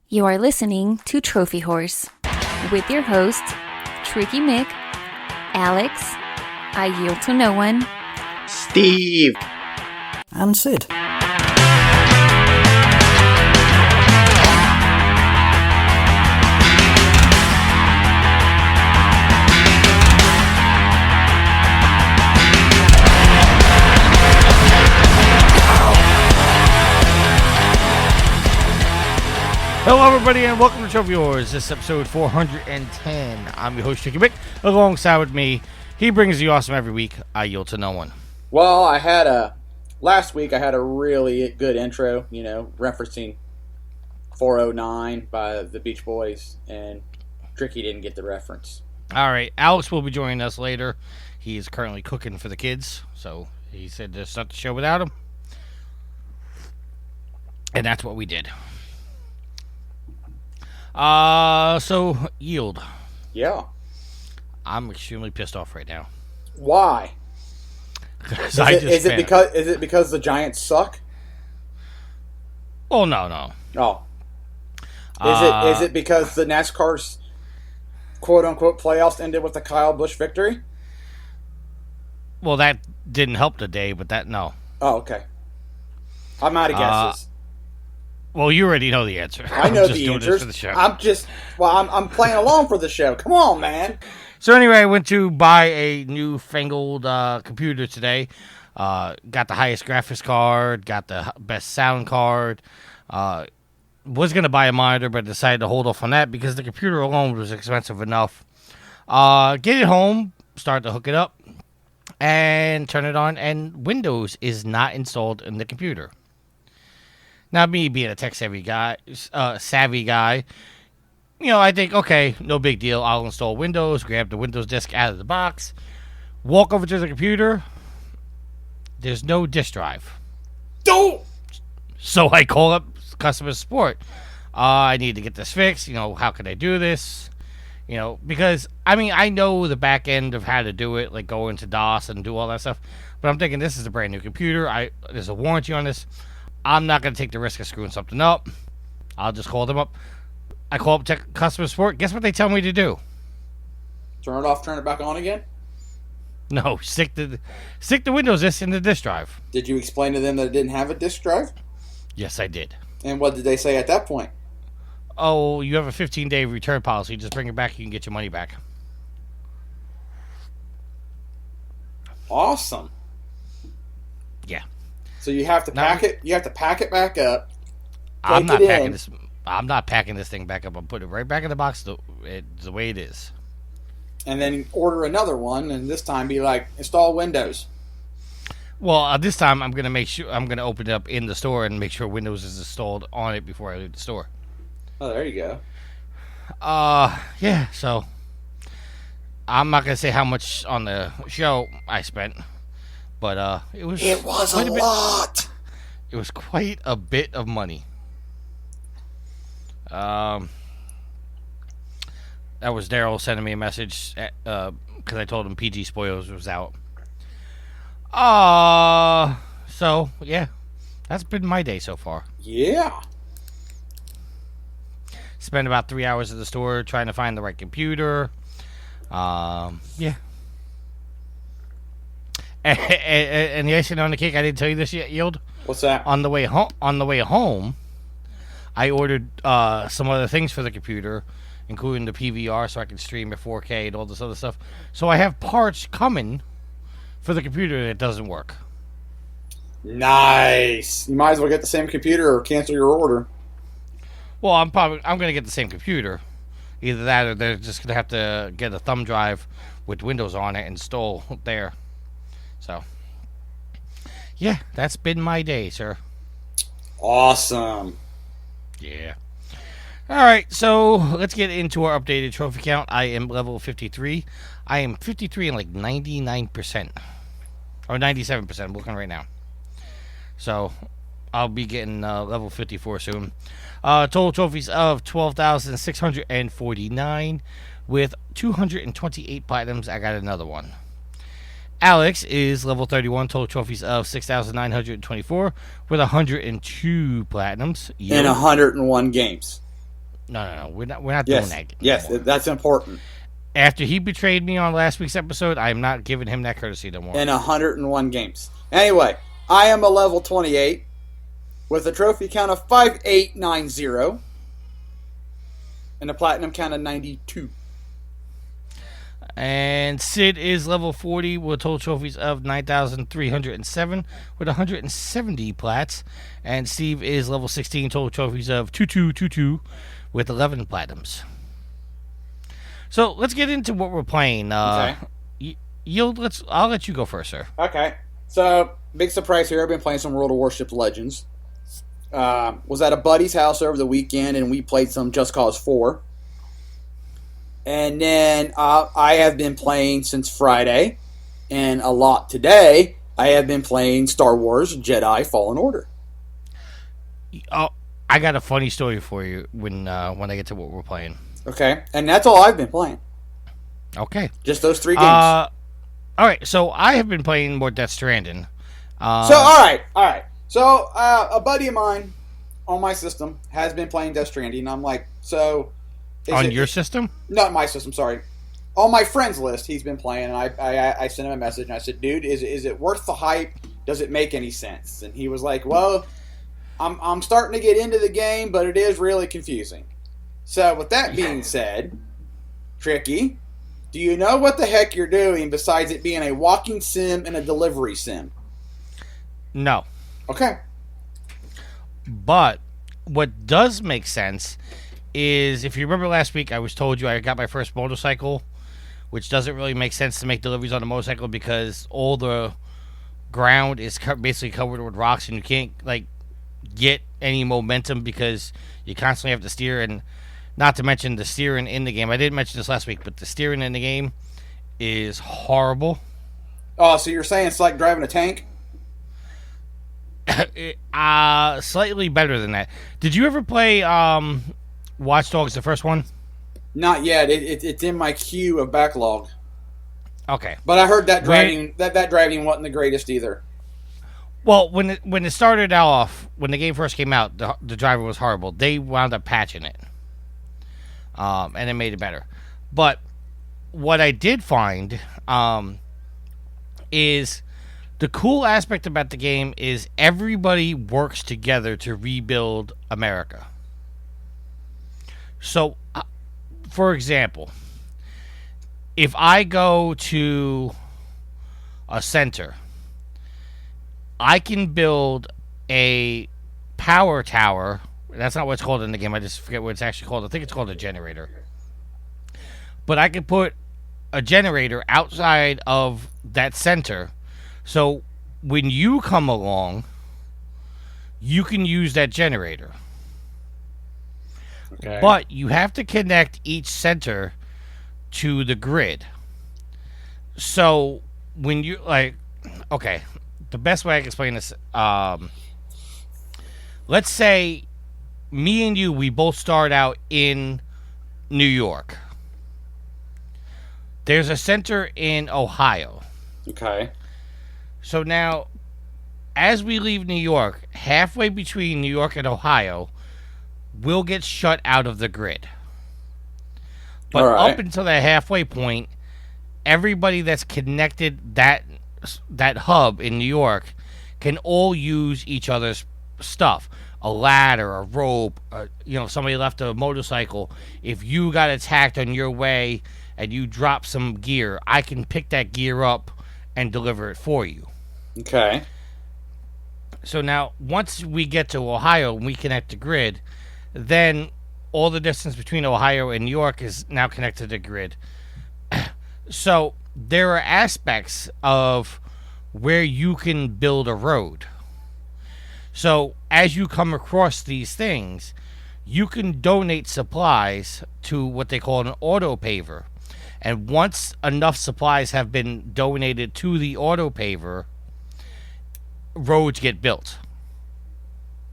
You are listening to Trophy Horse with your hosts, Tricky Mick, Alex, I Yield to No One, Steve, and Sid. Hello, everybody, and welcome to Trophy Wars. This is episode 410. I'm your host, Tricky Mick. Alongside with me, he brings the awesome every week. I yield to no one. Well, last week I had a really good intro, referencing 409 by the Beach Boys, and Tricky didn't get the reference. All right, Alex will be joining us later. He is currently cooking for the kids, so he said to start the show without him. And that's what we did. So, Yield. Yeah. I'm extremely pissed off right now. Why? Is it because the Giants suck? Oh, no. Oh. Is it because the NASCAR's quote-unquote playoffs ended with a Kyle Busch victory? Well, that didn't help the day, but no. Oh, okay. I'm out of guesses. Well, you already know the answer. I know the answers. For the show. I'm playing along for the show. Come on, man. So anyway, I went to buy a newfangled computer today. Got the highest graphics card, got the best sound card. Was going to buy a monitor, but decided to hold off on that because the computer alone was expensive enough. Get it home, start to hook it up, and turn it on, and Windows is not installed in the computer. Now, me being a tech-savvy guy, I think, okay, no big deal. I'll install Windows, grab the Windows disk out of the box, walk over to the computer. There's no disk drive. Don't! So I call up customer support. I need to get this fixed. How can I do this? Because, I know the back end of how to do it, like go into DOS and do all that stuff. But I'm thinking this is a brand new computer. There's a warranty on this. I'm not going to take the risk of screwing something up. I'll just call them up. I call up customer support. Guess what they tell me to do? Turn it off, turn it back on again? No, stick the Windows disk in the disk drive. Did you explain to them that it didn't have a disk drive? Yes, I did. And what did they say at that point? Oh, you have a 15-day return policy. Just bring it back. You can get your money back. Awesome. Yeah. So you have to pack it. You have to pack it back up. I'm not packing this. I'm not packing this thing back up. I'm putting it right back in the box the way it is. And then order another one, and this time be like, install Windows. Well, this time I'm gonna make sure I'm gonna open it up in the store and make sure Windows is installed on it before I leave the store. Oh, there you go. Yeah. So I'm not gonna say how much on the show I spent. But it was a lot. It was quite a bit of money. That was Daryl sending me a message because I told him PG Spoilers was out. So yeah, that's been my day so far. Yeah. Spent about 3 hours at the store trying to find the right computer. Yeah. And the icing on the cake, I didn't tell you this yet, Yield. What's that? On the way home, I ordered some other things for the computer, including the PVR, so I can stream at 4K and all this other stuff. So I have parts coming for the computer that doesn't work. Nice. You might as well get the same computer or cancel your order. Well, I'm going to get the same computer. Either that, or they're just going to have to get a thumb drive with Windows on it installed there. So, yeah, that's been my day, sir. Awesome. Yeah. All right, so let's get into our updated trophy count. I am level 53. I am 53 in like 99%. Or 97%. I'm looking right now. So, I'll be getting level 54 soon. Total trophies of 12,649 with 228 platinums. I got another one. Alex is level 31, total trophies of 6,924 with 102 platinums. In 101 games. No. We're not doing that. Yes, anymore. that's important. After he betrayed me on last week's episode, I'm not giving him that courtesy no more. In 101 games. Anyway, I am a level 28 with a trophy count of 5890 and a platinum count of 92. And Sid is level 40 with total trophies of 9,307 with 170 plats. And Steve is level 16, total trophies of 2222 with 11 platinums. So let's get into what we're playing. Okay. I'll let you go first, sir. Okay. So, big surprise here. I've been playing some World of Warships Legends. Was at a buddy's house over the weekend, and we played some Just Cause 4. And then I have been playing since Friday, and a lot today. I have been playing Star Wars Jedi Fallen Order. Oh, I got a funny story for you when I get to what we're playing. Okay, and that's all I've been playing. Okay. Just those 3 games. All right, so I have been playing more Death Stranding. All right. So, a buddy of mine on my system has been playing Death Stranding, and I'm like, so... On your system? Not my system, sorry. On my friends list, he's been playing, and I sent him a message, and I said, dude, is it worth the hype? Does it make any sense? And he was like, well, I'm starting to get into the game, but it is really confusing. So, with that being said, Tricky, do you know what the heck you're doing besides it being a walking sim and a delivery sim? No. Okay. But what does make sense is, if you remember last week, I was told you I got my first motorcycle, which doesn't really make sense to make deliveries on a motorcycle because all the ground is basically covered with rocks and you can't get any momentum because you constantly have to steer. And not to mention the steering in the game. I didn't mention this last week, but the steering in the game is horrible. Oh, so you're saying it's like driving a tank? Slightly better than that. Did you ever play Watch Dogs, the first one? Not yet. It's in my queue of backlog. Okay. But I heard that driving that driving wasn't the greatest either. Well, when it started off, when the game first came out, the driver was horrible. They wound up patching it, and it made it better. But what I did find is the cool aspect about the game is everybody works together to rebuild America. So, for example, if I go to a center, I can build a power tower. That's not what it's called in the game. I just forget what it's actually called. I think it's called a generator. But I can put a generator outside of that center. So when you come along, you can use that generator. Okay. But you have to connect each center to the grid. So when you okay, the best way I can explain this, let's say me and you, we both start out in New York. There's a center in Ohio. Okay. So now, as we leave New York, halfway between New York and Ohio, we'll get shut out of the grid. But up until that halfway point, everybody that's connected that hub in New York can all use each other's stuff. A ladder, a rope, somebody left a motorcycle. If you got attacked on your way and you drop some gear, I can pick that gear up and deliver it for you. Okay. So now, once we get to Ohio and we connect the grid, then all the distance between Ohio and New York is now connected to the grid. So there are aspects of where you can build a road. So as you come across these things, you can donate supplies to what they call an auto paver. And once enough supplies have been donated to the auto paver, roads get built.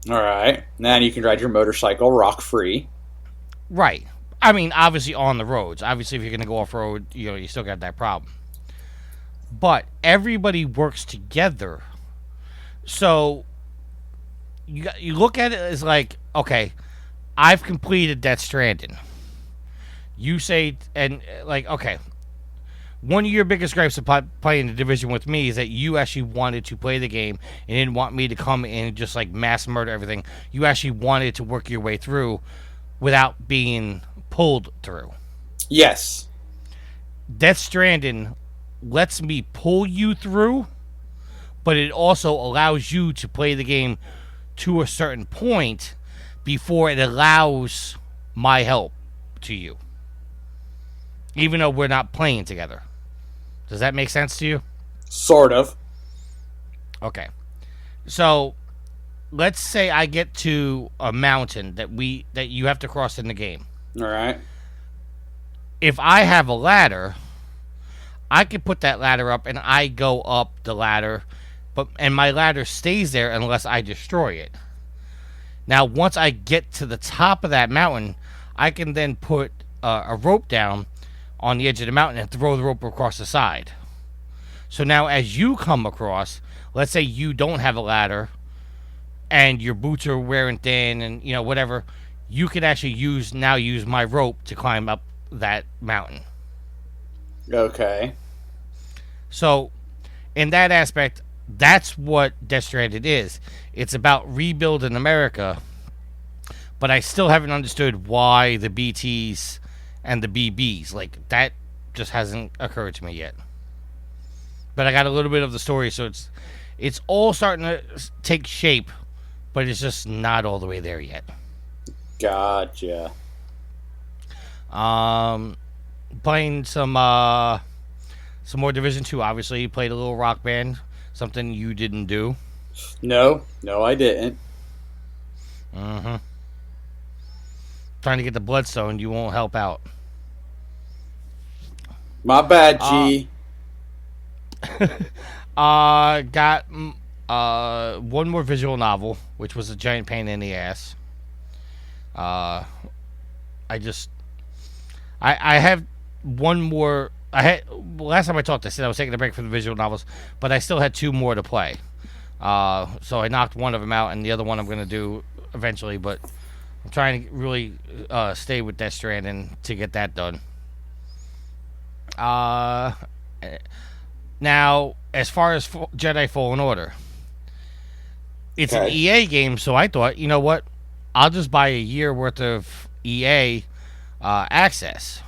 All right. Then you can ride your motorcycle rock free. Right. I mean, obviously on the roads. Obviously, if you're going to go off road, you still got that problem. But everybody works together. So you look at it as like, okay, I've completed Death Stranding. You say, and like, okay, one of your biggest gripes of playing the Division with me is that you actually wanted to play the game and didn't want me to come in and just like mass murder everything. You actually wanted to work your way through without being pulled through. Yes. Death Stranding lets me pull you through, but it also allows you to play the game to a certain point before it allows my help to you. Even though we're not playing together. Does that make sense to you? Sort of. Okay. So, let's say I get to a mountain that you have to cross in the game. All right. If I have a ladder, I can put that ladder up and I go up the ladder, and my ladder stays there unless I destroy it. Now, once I get to the top of that mountain, I can then put a rope down on the edge of the mountain and throw the rope across the side. So now as you come across, let's say you don't have a ladder and your boots are wearing thin and whatever, you can actually use my rope to climb up that mountain. Okay. So in that aspect, that's what Death Stranded is. It's about rebuilding America, but I still haven't understood why the BTs and the BBs, like, that just hasn't occurred to me yet. But I got a little bit of the story, so it's all starting to take shape, but it's just not all the way there yet. Gotcha. Playing some more Division 2, obviously. You played a little Rock Band, something you didn't do. No, I didn't. Mm-hmm. Trying to get the Bloodstone, you won't help out. My bad, G. Got one more visual novel, which was a giant pain in the ass. I have one more. Last time I talked, I said I was taking a break from the visual novels, but I still had two more to play. So I knocked one of them out, and the other one I'm going to do eventually, but I'm trying to really stay with Death Stranding to get that done. Now, as far as Jedi Fallen Order, it's an EA game, so I thought, you know what? I'll just buy a year worth of EA access,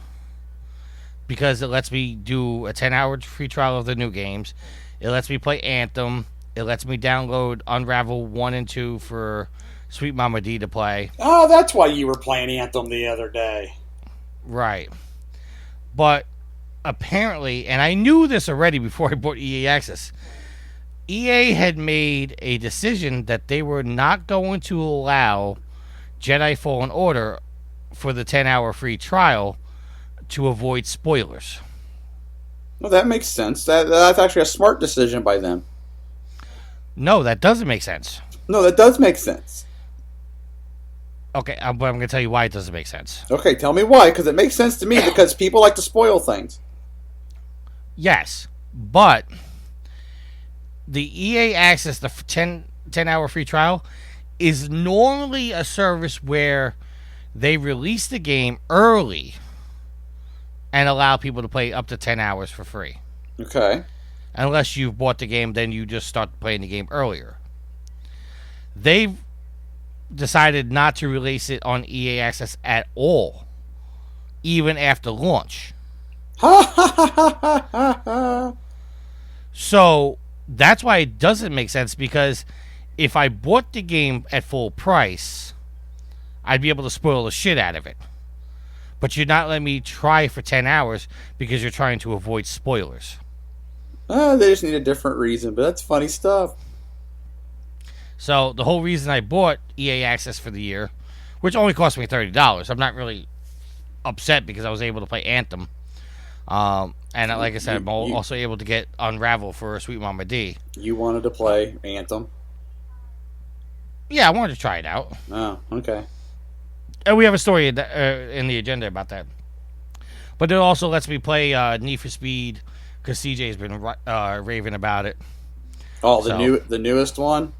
because it lets me do a 10-hour free trial of the new games. It lets me play Anthem. It lets me download Unravel 1 and 2 for Sweet Mama D to play. Oh, that's why you were playing Anthem the other day. Right. But apparently, and I knew this already before I bought EA Access, EA had made a decision that they were not going to allow Jedi Fallen Order for the 10-hour free trial to avoid spoilers. Well, that makes sense. That's actually a smart decision by them. No, that doesn't make sense. No, that does make sense. Okay, but I'm going to tell you why it doesn't make sense. Okay, tell me why, because it makes sense to me, because people like to spoil things. Yes, but the EA Access, the 10-hour free trial, is normally a service where they release the game early and allow people to play up to 10 hours for free. Okay. Unless you've bought the game, then you just start playing the game earlier. They've decided not to release it on EA Access at all, even after launch. So that's why it doesn't make sense, because if I bought the game at full price, I'd be able to spoil the shit out of it. But you're not letting me try for 10 hours because you're trying to avoid spoilers. They just need a different reason, but that's funny stuff. So the whole reason I bought EA Access for the year, which only cost me $30, I'm not really upset because I was able to play Anthem. And like I said, I'm also able to get Unravel for Sweet Mama D. You wanted to play Anthem? Yeah, I wanted to try it out. Oh, okay. And we have a story in the agenda about that. But it also lets me play Need for Speed, because CJ's been raving about it. Oh, the newest one?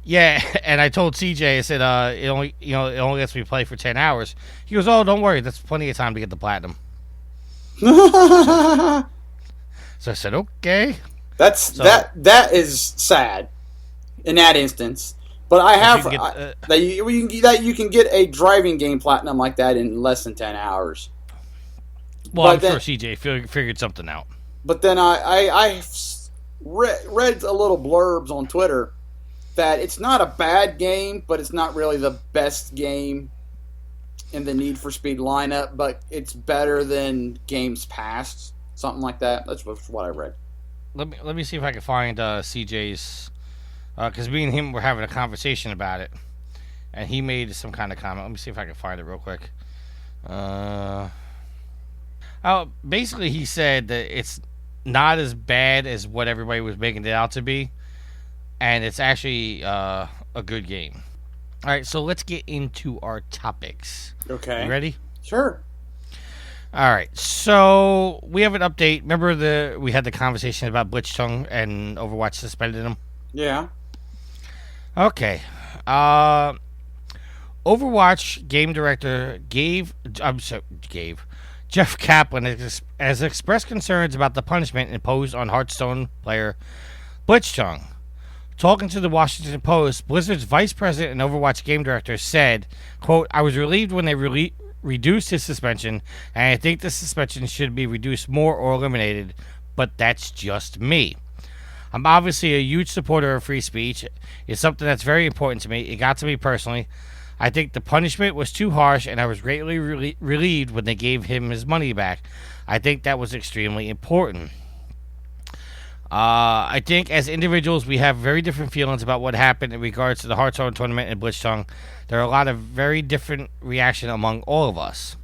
Yeah, and I told CJ, I said, it only lets me play for 10 hours. He goes, oh, don't worry, that's plenty of time to get the platinum. So I said, okay. That is sad in that instance. But I have that you can get a driving game platinum like that in less than 10 hours. Well, I'm sure CJ figured something out. But then I read a little blurbs on Twitter that it's not a bad game, but it's not really the best game in the Need for Speed lineup, but it's better than games past, something like that. That's what I read. Let me see if I can find CJ's, because me and him were having a conversation about it, and he made some kind of comment. Let me see if I can find it real quick. Basically he said that it's not as bad as what everybody was making it out to be, and it's actually a good game. All right, so let's get into our topics. Okay. You ready? Sure. All right, so we have an update. Remember we had the conversation about Blitzchung and Overwatch suspended him? Yeah. Okay. Overwatch game director Jeff Kaplan has expressed concerns about the punishment imposed on Hearthstone player Blitzchung. Talking to the Washington Post, Blizzard's vice president and Overwatch game director said, quote, I was relieved when they reduced his suspension, and I think the suspension should be reduced more or eliminated, but that's just me. I'm obviously a huge supporter of free speech. It's something that's very important to me. It got to me personally. I think the punishment was too harsh, and I was greatly relieved when they gave him his money back. I think that was extremely important. I think as individuals, we have very different feelings about what happened in regards to the Hearthstone tournament and Blitzchung. There are a lot of very different reaction among all of us.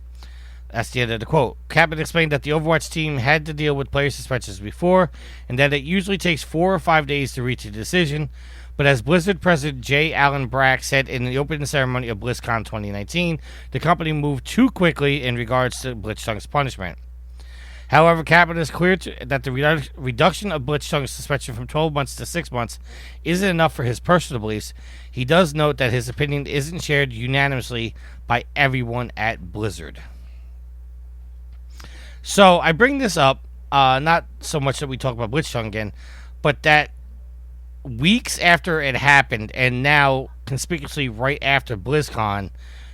That's the end of the quote. Kaplan explained that the Overwatch team had to deal with player suspensions before, and that it usually takes 4 or 5 days to reach a decision. But as Blizzard President J. Allen Brack said in the opening ceremony of BlizzCon 2019, the company moved too quickly in regards to Blitzchung's punishment. However, Kaplan is clear that the reduction of Blitzchung's suspension from 12 months to 6 months isn't enough for his personal beliefs. He does note that his opinion isn't shared unanimously by everyone at Blizzard. So I bring this up, not so much that we talk about Blitzchung again, but that weeks after it happened, and now conspicuously right after BlizzCon,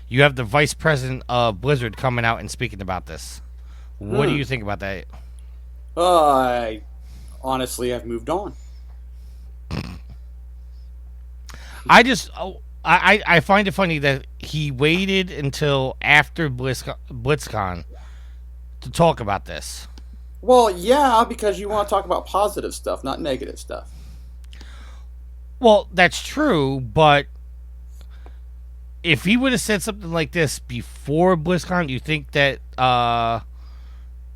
you have the vice president of Blizzard coming out and speaking about this. What do you think about that? I honestly have moved on. I find it funny that he waited until after BlizzCon to talk about this. Well, yeah, because you want to talk about positive stuff, not negative stuff. Well, that's true, but if he would have said something like this before BlizzCon, do you think that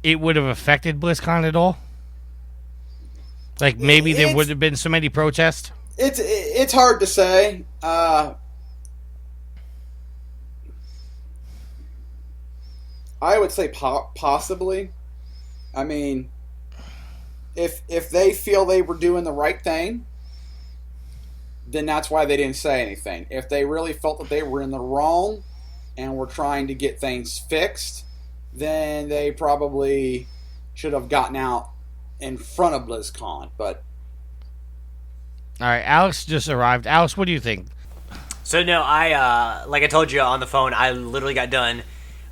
it would have affected BlizzCon at all? Like maybe there would have been so many protests? It's hard to say. I would say possibly. I mean, if they feel they were doing the right thing, then that's why they didn't say anything. If they really felt that they were in the wrong and were trying to get things fixed, then they probably should have gotten out in front of BlizzCon. But all right, Alex just arrived. Alex, what do you think? So no, I like I told you on the phone, I literally got done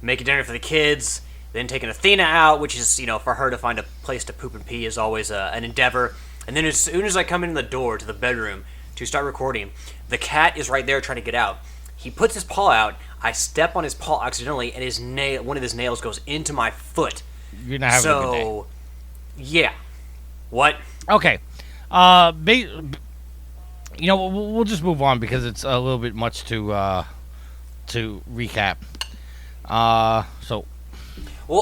making dinner for the kids, then taking Athena out, which is, for her to find a place to poop and pee is always an endeavor. And then as soon as I come in the door to the bedroom to start recording, the cat is right there trying to get out. He puts his paw out. I step on his paw accidentally, and one of his nails goes into my foot. You're not having a good day. Yeah. What? Okay. We'll just move on because it's a little bit much to recap. Well,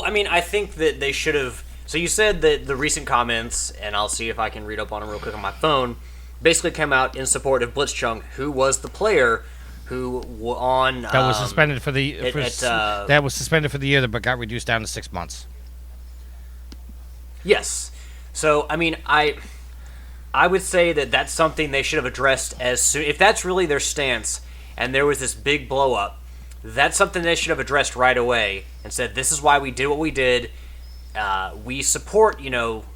I mean, I think that they should have. So you said that the recent comments, and I'll see if I can read up on them real quick on my phone, basically came out in support of Blitzchung, who was the player who that was suspended for the that was suspended for the year, but got reduced down to 6 months. Yes. So I mean, I I would say that that's something they should have addressed as soon. If that's really their stance, and there was this big blow up, that's something they should have addressed right away and said, "This is why we did what we did. We support,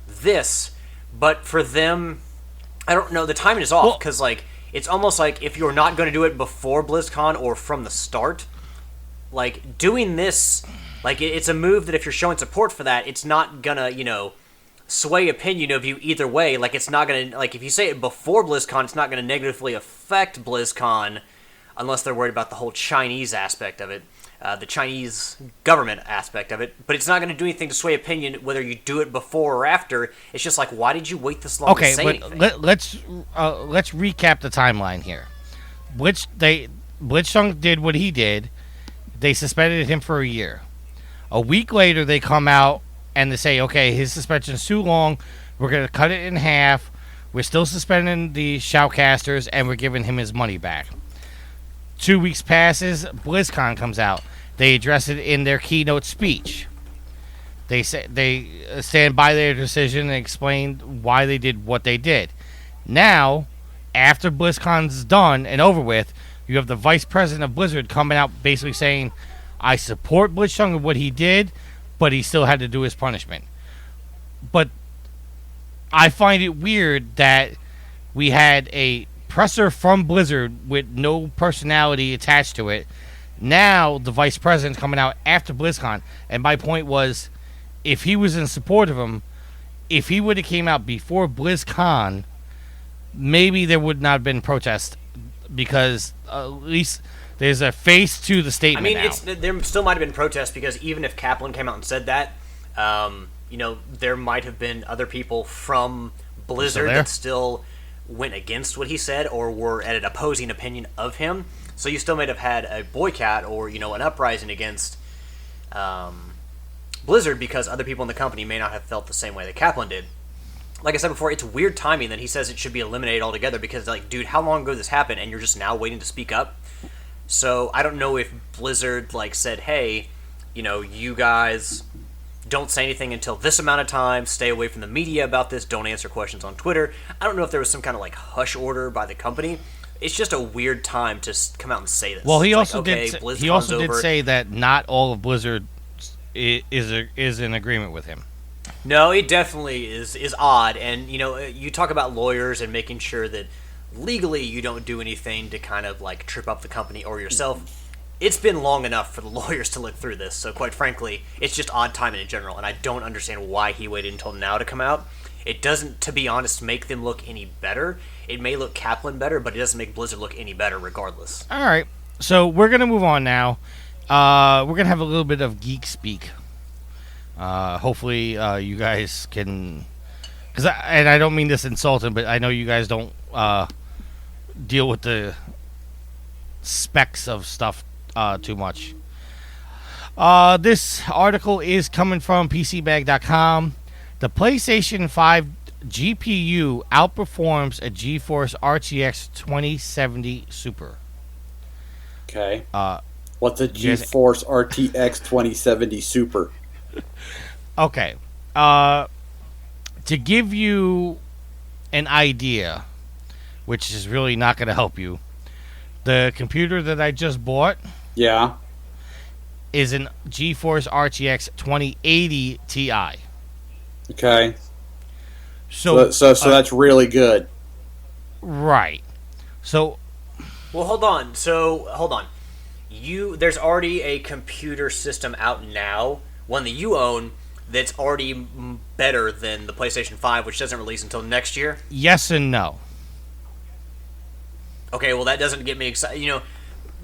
this." But for them, I don't know. The timing is off because it's almost like if you're not going to do it before BlizzCon or from the start, like doing this, like it's a move that if you're showing support for that, it's not gonna sway opinion of you either way. Like it's not gonna if you say it before BlizzCon, it's not gonna negatively affect BlizzCon unless they're worried about the whole Chinese aspect of it, the Chinese government aspect of it. But it's not going to do anything to sway opinion whether you do it before or after. It's just like, why did you wait this long to say anything? Let's recap the timeline here. Blitzchung did what he did. They suspended him for a year. A week later, they come out and they say, okay, his suspension's too long. We're going to cut it in half. We're still suspending the shoutcasters, and we're giving him his money back. 2 weeks passes, BlizzCon comes out. They address it in their keynote speech. They say they stand by their decision and explain why they did what they did. Now, after BlizzCon's done and over with, you have the vice president of Blizzard coming out basically saying, I support Blitzchung and what he did, but he still had to do his punishment. But I find it weird that we had a presser from Blizzard with no personality attached to it. Now the vice president's coming out after BlizzCon, and my point was, if he was in support of him, if he would have came out before BlizzCon, maybe there would not have been protest, because at least there's a face to the statement. I mean, there still might have been protests because even if Kaplan came out and said that, there might have been other people from Blizzard that still went against what he said or were at an opposing opinion of him. So you still might have had a boycott or an uprising against Blizzard because other people in the company may not have felt the same way that Kaplan did. Like I said before, it's weird timing that he says it should be eliminated altogether because, dude, how long ago did this happen and you're just now waiting to speak up? So I don't know if Blizzard said, hey, you guys don't say anything until this amount of time, stay away from the media about this, don't answer questions on Twitter. I don't know if there was some kind of hush order by the company. It's just a weird time to come out and say this. Well, he also did say that not all of Blizzard is in agreement with him. No, it definitely is odd. And, you talk about lawyers and making sure that legally you don't do anything to kind of trip up the company or yourself. It's been long enough for the lawyers to look through this, so quite frankly, it's just odd timing in general, and I don't understand why he waited until now to come out. It doesn't, to be honest, make them look any better. It may look Kaplan better, but it doesn't make Blizzard look any better regardless. All right, so we're going to move on now. We're going to have a little bit of geek speak. Hopefully you guys can... and I don't mean this insulting, but I know you guys don't deal with the specs of stuff too much. This article is coming from PCBag.com. The PlayStation 5 GPU outperforms a GeForce RTX 2070 Super. Okay. What's a GeForce RTX 2070 Super? Okay. To give you an idea, which is really not going to help you, the computer that I just bought is an GeForce RTX 2080 Ti. Okay. So that's really good. Right. So... Well, hold on. There's already a computer system out now, one that you own, that's already better than the PlayStation 5, which doesn't release until next year? Yes and no. Okay, well, that doesn't get me excited.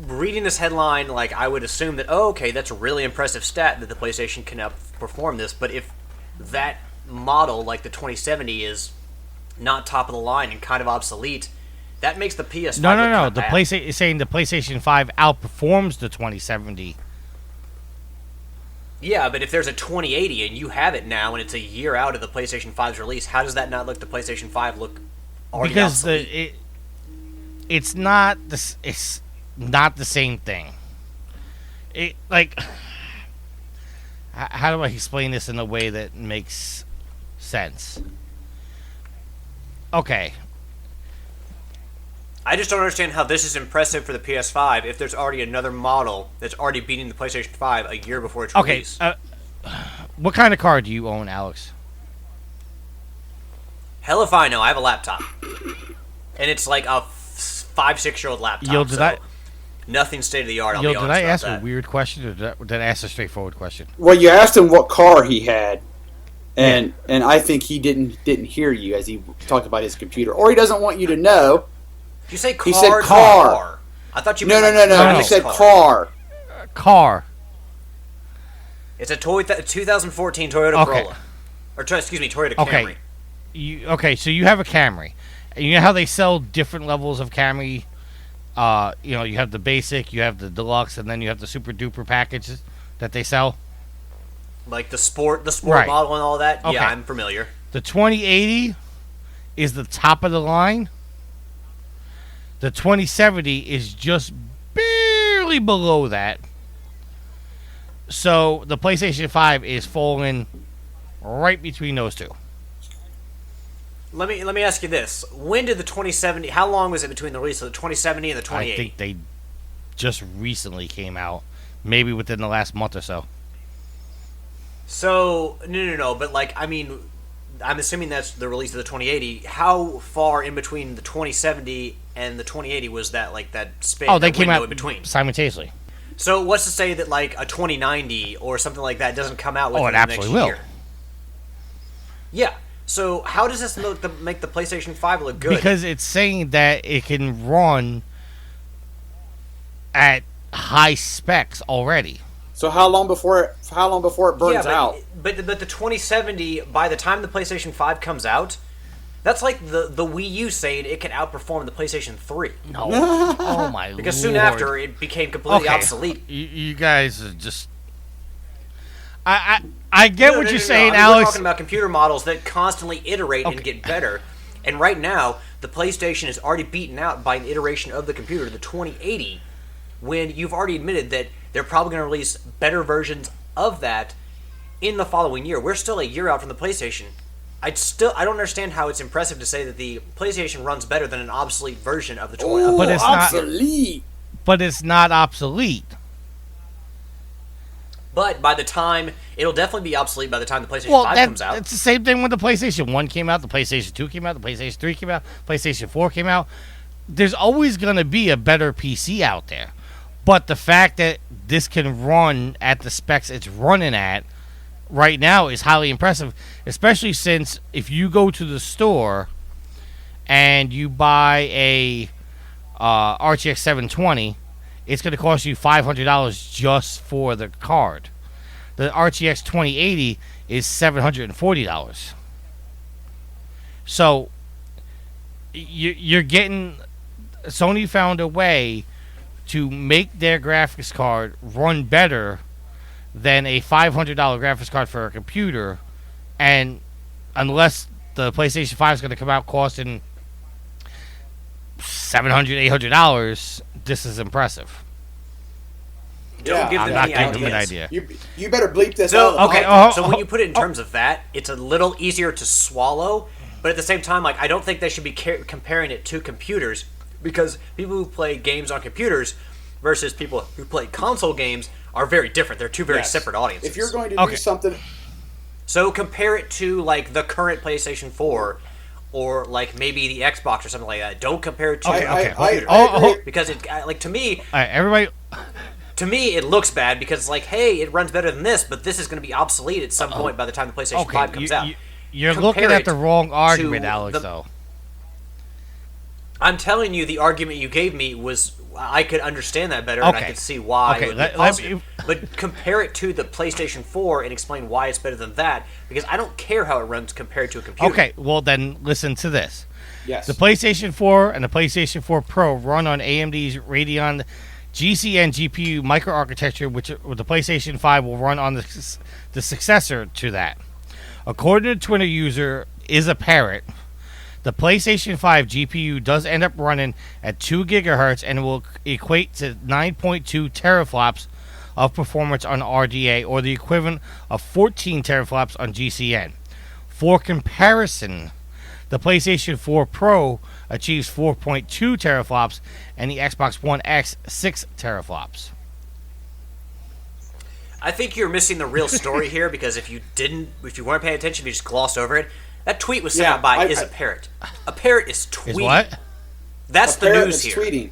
Reading this headline, I would assume that, okay, that's a really impressive stat that the PlayStation can outperform this, but if that model, the 2070, is not top of the line and kind of obsolete, that makes the PS5 No. The PlayStation is saying the PlayStation 5 outperforms the 2070. Yeah, but if there's a 2080 and you have it now and it's a year out of the PlayStation 5's release, how does that not look the PlayStation 5 look already obsolete? It's not the same thing. How do I explain this in a way that makes sense? Okay. I just don't understand how this is impressive for the PS5 if there's already another model that's already beating the PlayStation 5 a year before its Okay. release. What kind of car do you own, Alex? Hell if I know. I have a laptop. And it's like a 5-6-year-old laptop. Yo, did I- Nothing state of the art. Did I ask a weird question or did I ask a straightforward question? Well, you asked him what car he had, and I think he didn't hear you as he talked about his computer, or he doesn't want you to know. Did you say car? He said or car. I thought you No. meant He said car. Car. It's a 2014 Toyota Okay. Corolla. Or, excuse me, Toyota Okay. Camry. So you have a Camry. And you know how they sell different levels of Camry? You have the basic, you have the deluxe, and then you have the super duper packages that they sell. Like the sport Right. model and all that? Okay. Yeah, I'm familiar. The 2080 is the top of the line. The 2070 is just barely below that. So the PlayStation 5 is falling right between those two. Let me ask you this: when did the 2070? How long was it between the release of the 2070 and the 2080? I think they just recently came out, maybe within the last month or so. So no. But I'm assuming that's the release of the 2080. How far in between the 2070 and the 2080 was that? Like that span? Oh, they that came window out in between. simultaneously. So what's to say that like a 2090 or something like that doesn't come out within Oh, it the next absolutely will. year? Yeah. So how does this make the PlayStation 5 look good? Because it's saying that it can run at high specs already. So how long before it burns out? But the 2070, by the time the PlayStation 5 comes out, that's like the Wii U saying it can outperform the PlayStation 3. No. Oh my Because Lord. soon after it became completely obsolete. You guys are just. I get what you're saying, I mean, Alex. We're talking about computer models that constantly iterate and get better. And right now, the PlayStation is already beaten out by an iteration of the computer, the 2080, when you've already admitted that they're probably going to release better versions of that in the following year. We're still a year out from the PlayStation. I don't understand how it's impressive to say that the PlayStation runs better than an obsolete version of the 20. Ooh, But it's not- obsolete. But it's not obsolete. But by the time it'll definitely be obsolete by the time the PlayStation Well, 5 comes out. it's the same thing when the PlayStation 1 came out, the PlayStation 2 came out, the PlayStation 3 came out, PlayStation 4 came out. There's always going to be a better PC out there. But the fact that this can run at the specs it's running at right now is highly impressive, especially since if you go to the store and you buy a RTX 720, it's going to cost you $500 just for the card. The RTX 2080 is $740. So you're getting. Sony found a way to make their graphics card run better than a $500 graphics card for a computer, and unless the PlayStation 5 is going to come out costing $700, $800, this is impressive. Don't give I'm them not any giving them an ideas. idea. You better bleep this So out. okay, oh, so oh, when you put it in oh. terms of that, it's a little easier to swallow. But at the same time, like I don't think they should be comparing it to computers, because people who play games on computers versus people who play console games are very different. They're two very Yes. separate audiences. If you're going to do something, So compare it to like the current PlayStation 4 or like maybe the Xbox or something like that. Don't compare it to Okay, a okay. computer. Oh, Because it like to me All right, everybody. it looks bad because it's like, hey, it runs better than this, but this is going to be obsolete at some point by the time the PlayStation 5 comes out. You're Compare looking at it the wrong argument, to Alex, the- though. I'm telling you, the argument you gave me was I could understand that better and I Okay. could see why Okay, it would let- be let positive. me- But compare it to the PlayStation 4 and explain why it's better than that, because I don't care how it runs compared to a computer. Okay, well then listen to this. yes. The PlayStation 4 and the PlayStation 4 Pro run on AMD's Radeon GCN GPU microarchitecture, which the PlayStation 5 will run on the successor to that. According to Twitter user Is a Parrot, the PlayStation 5 GPU does end up running at 2 gigahertz and will equate to 9.2 teraflops of performance on RDA, or the equivalent of 14 teraflops on GCN. For comparison, The PlayStation 4 Pro achieves 4.2 teraflops, and the Xbox One X 6 teraflops. I think you're missing the real story here because if you weren't paying attention, if you just glossed over it, that tweet was sent out by a parrot. A parrot is tweeting. Is what? That's the news here. Tweeting.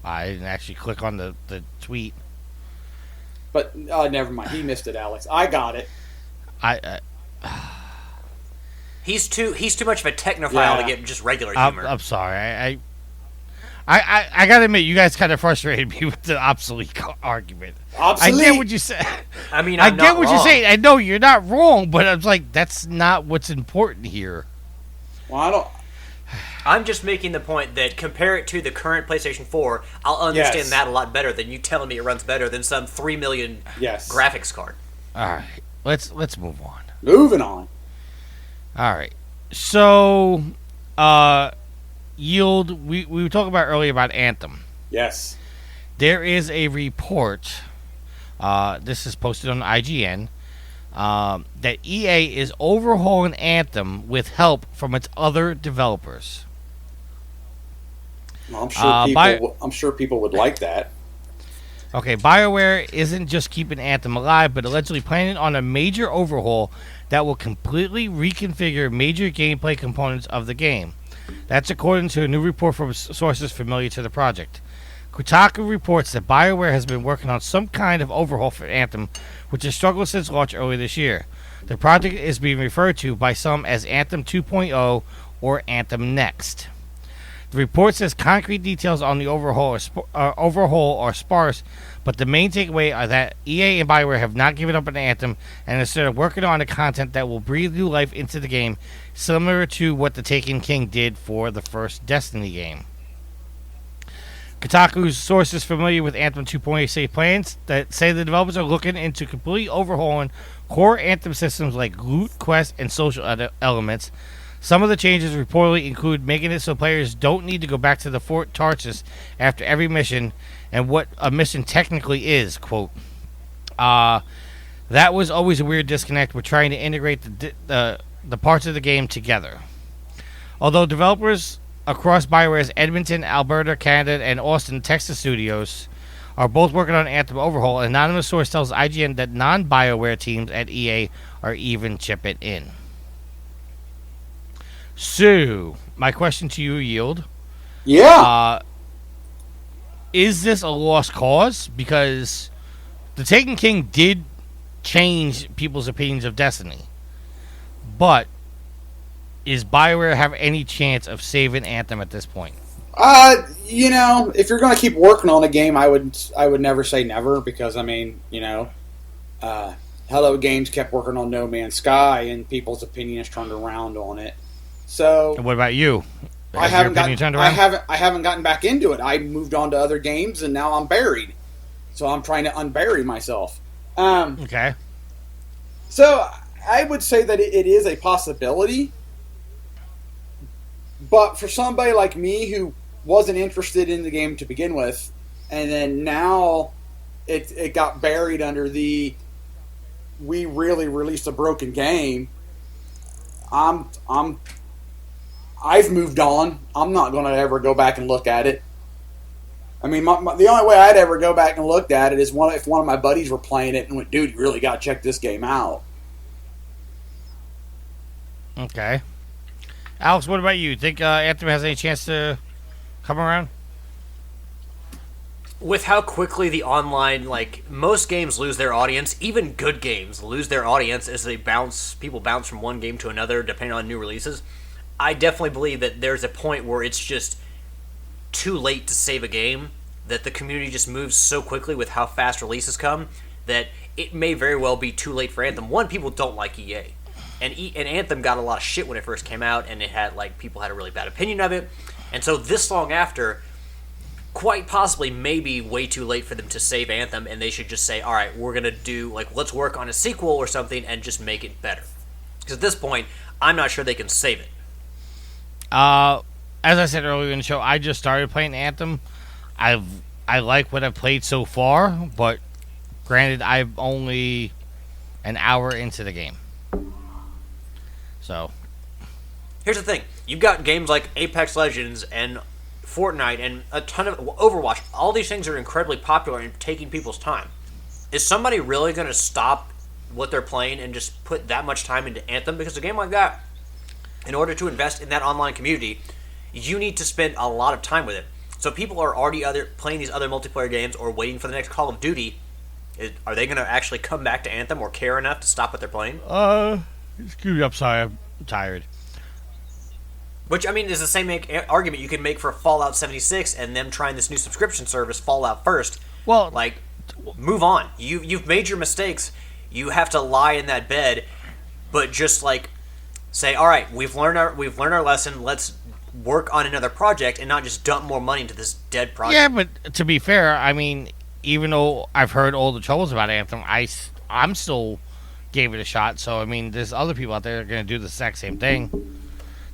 I didn't actually click on the tweet. But never mind. He missed it, Alex. I got it. He's too much of a technophile to get just regular humor. I'm sorry. I gotta admit, you guys kind of frustrated me with the obsolete argument. Obsolete? I get what you said. I mean, I get what you're saying. I know you're not wrong, but I was like, that's not what's important here. Well, I'm just making the point that compare it to the current PlayStation 4, I'll understand that a lot better than you telling me it runs better than some 3 million graphics card. All right, let's move on. Moving on. All right, so Yield. We were talking about earlier about Anthem. Yes. There is a report. This is posted on IGN. That EA is overhauling Anthem with help from its other developers. Well, I'm sure people would like that. Okay, BioWare isn't just keeping Anthem alive, but allegedly planning on a major overhaul that will completely reconfigure major gameplay components of the game. That's according to a new report from sources familiar to the project. Kotaku reports that BioWare has been working on some kind of overhaul for Anthem, which has struggled since launch earlier this year. The project is being referred to by some as Anthem 2.0 or Anthem Next. The report says concrete details on the overhaul are sparse, but the main takeaway are that EA and BioWare have not given up on Anthem and instead are working on the content that will breathe new life into the game, similar to what the Taken King did for the first Destiny game. Kotaku's sources familiar with Anthem 2.0 say plans that say the developers are looking into completely overhauling core Anthem systems like loot, quest, and social elements. Some of the changes reportedly include making it so players don't need to go back to the Fort Tarsus after every mission, and what a mission technically is, quote. That was always a weird disconnect. We're trying to integrate the parts of the game together. Although developers across BioWare's Edmonton, Alberta, Canada, and Austin, Texas studios are both working on Anthem overhaul, an anonymous source tells IGN that non-BioWare teams at EA are even chipping in. So, my question to you, Yield. Yeah. Is this a lost cause? Because the Taken King did change people's opinions of Destiny. But is BioWare have any chance of saving Anthem at this point? If you're going to keep working on a game, I would never say never, because Hello Games kept working on No Man's Sky and people's opinions turned around on it. So, and what about you? I haven't gotten back into it. I moved on to other games and now I'm buried. So I'm trying to unbury myself. Okay. So I would say that it is a possibility. But for somebody like me who wasn't interested in the game to begin with, and then now it got buried under the we really released a broken game. I've moved on. I'm not going to ever go back and look at it. I mean, the only way I'd ever go back and look at it is if one of my buddies were playing it and went, "Dude, you really got to check this game out." Okay. Alex, what about you? Think Anthem has any chance to come around? With how quickly the online, most games lose their audience, even good games lose their audience as people bounce from one game to another depending on new releases. I definitely believe that there's a point where it's just too late to save a game, that the community just moves so quickly with how fast releases come, that it may very well be too late for Anthem. One, people don't like EA. And Anthem got a lot of shit when it first came out, and it had people had a really bad opinion of it. And so this long after, quite possibly maybe way too late for them to save Anthem, and they should just say, all right, we're going to do, let's work on a sequel or something and just make it better. Because at this point, I'm not sure they can save it. As I said earlier in the show, I just started playing Anthem. I like what I've played so far, but granted, I'm only an hour into the game. So Here's the thing. You've got games like Apex Legends and Fortnite and a ton of Overwatch. All these things are incredibly popular and taking people's time. Is somebody really going to stop what they're playing and just put that much time into Anthem? Because a game like that, in order to invest in that online community, you need to spend a lot of time with it. So people are already playing these other multiplayer games or waiting for the next Call of Duty. Are they going to actually come back to Anthem or care enough to stop what they're playing? Excuse me, I'm sorry, I'm tired. Which, I mean, is the same argument you could make for Fallout 76 and them trying this new subscription service, Fallout First. Well, like, move on. You've made your mistakes. You have to lie in that bed, but just like say, all right, we've learned our lesson. Let's work on another project and not just dump more money into this dead project. Yeah, but to be fair, I mean, even though I've heard all the troubles about Anthem, I'm still gave it a shot. So I mean, there's other people out there that are going to do the exact same thing.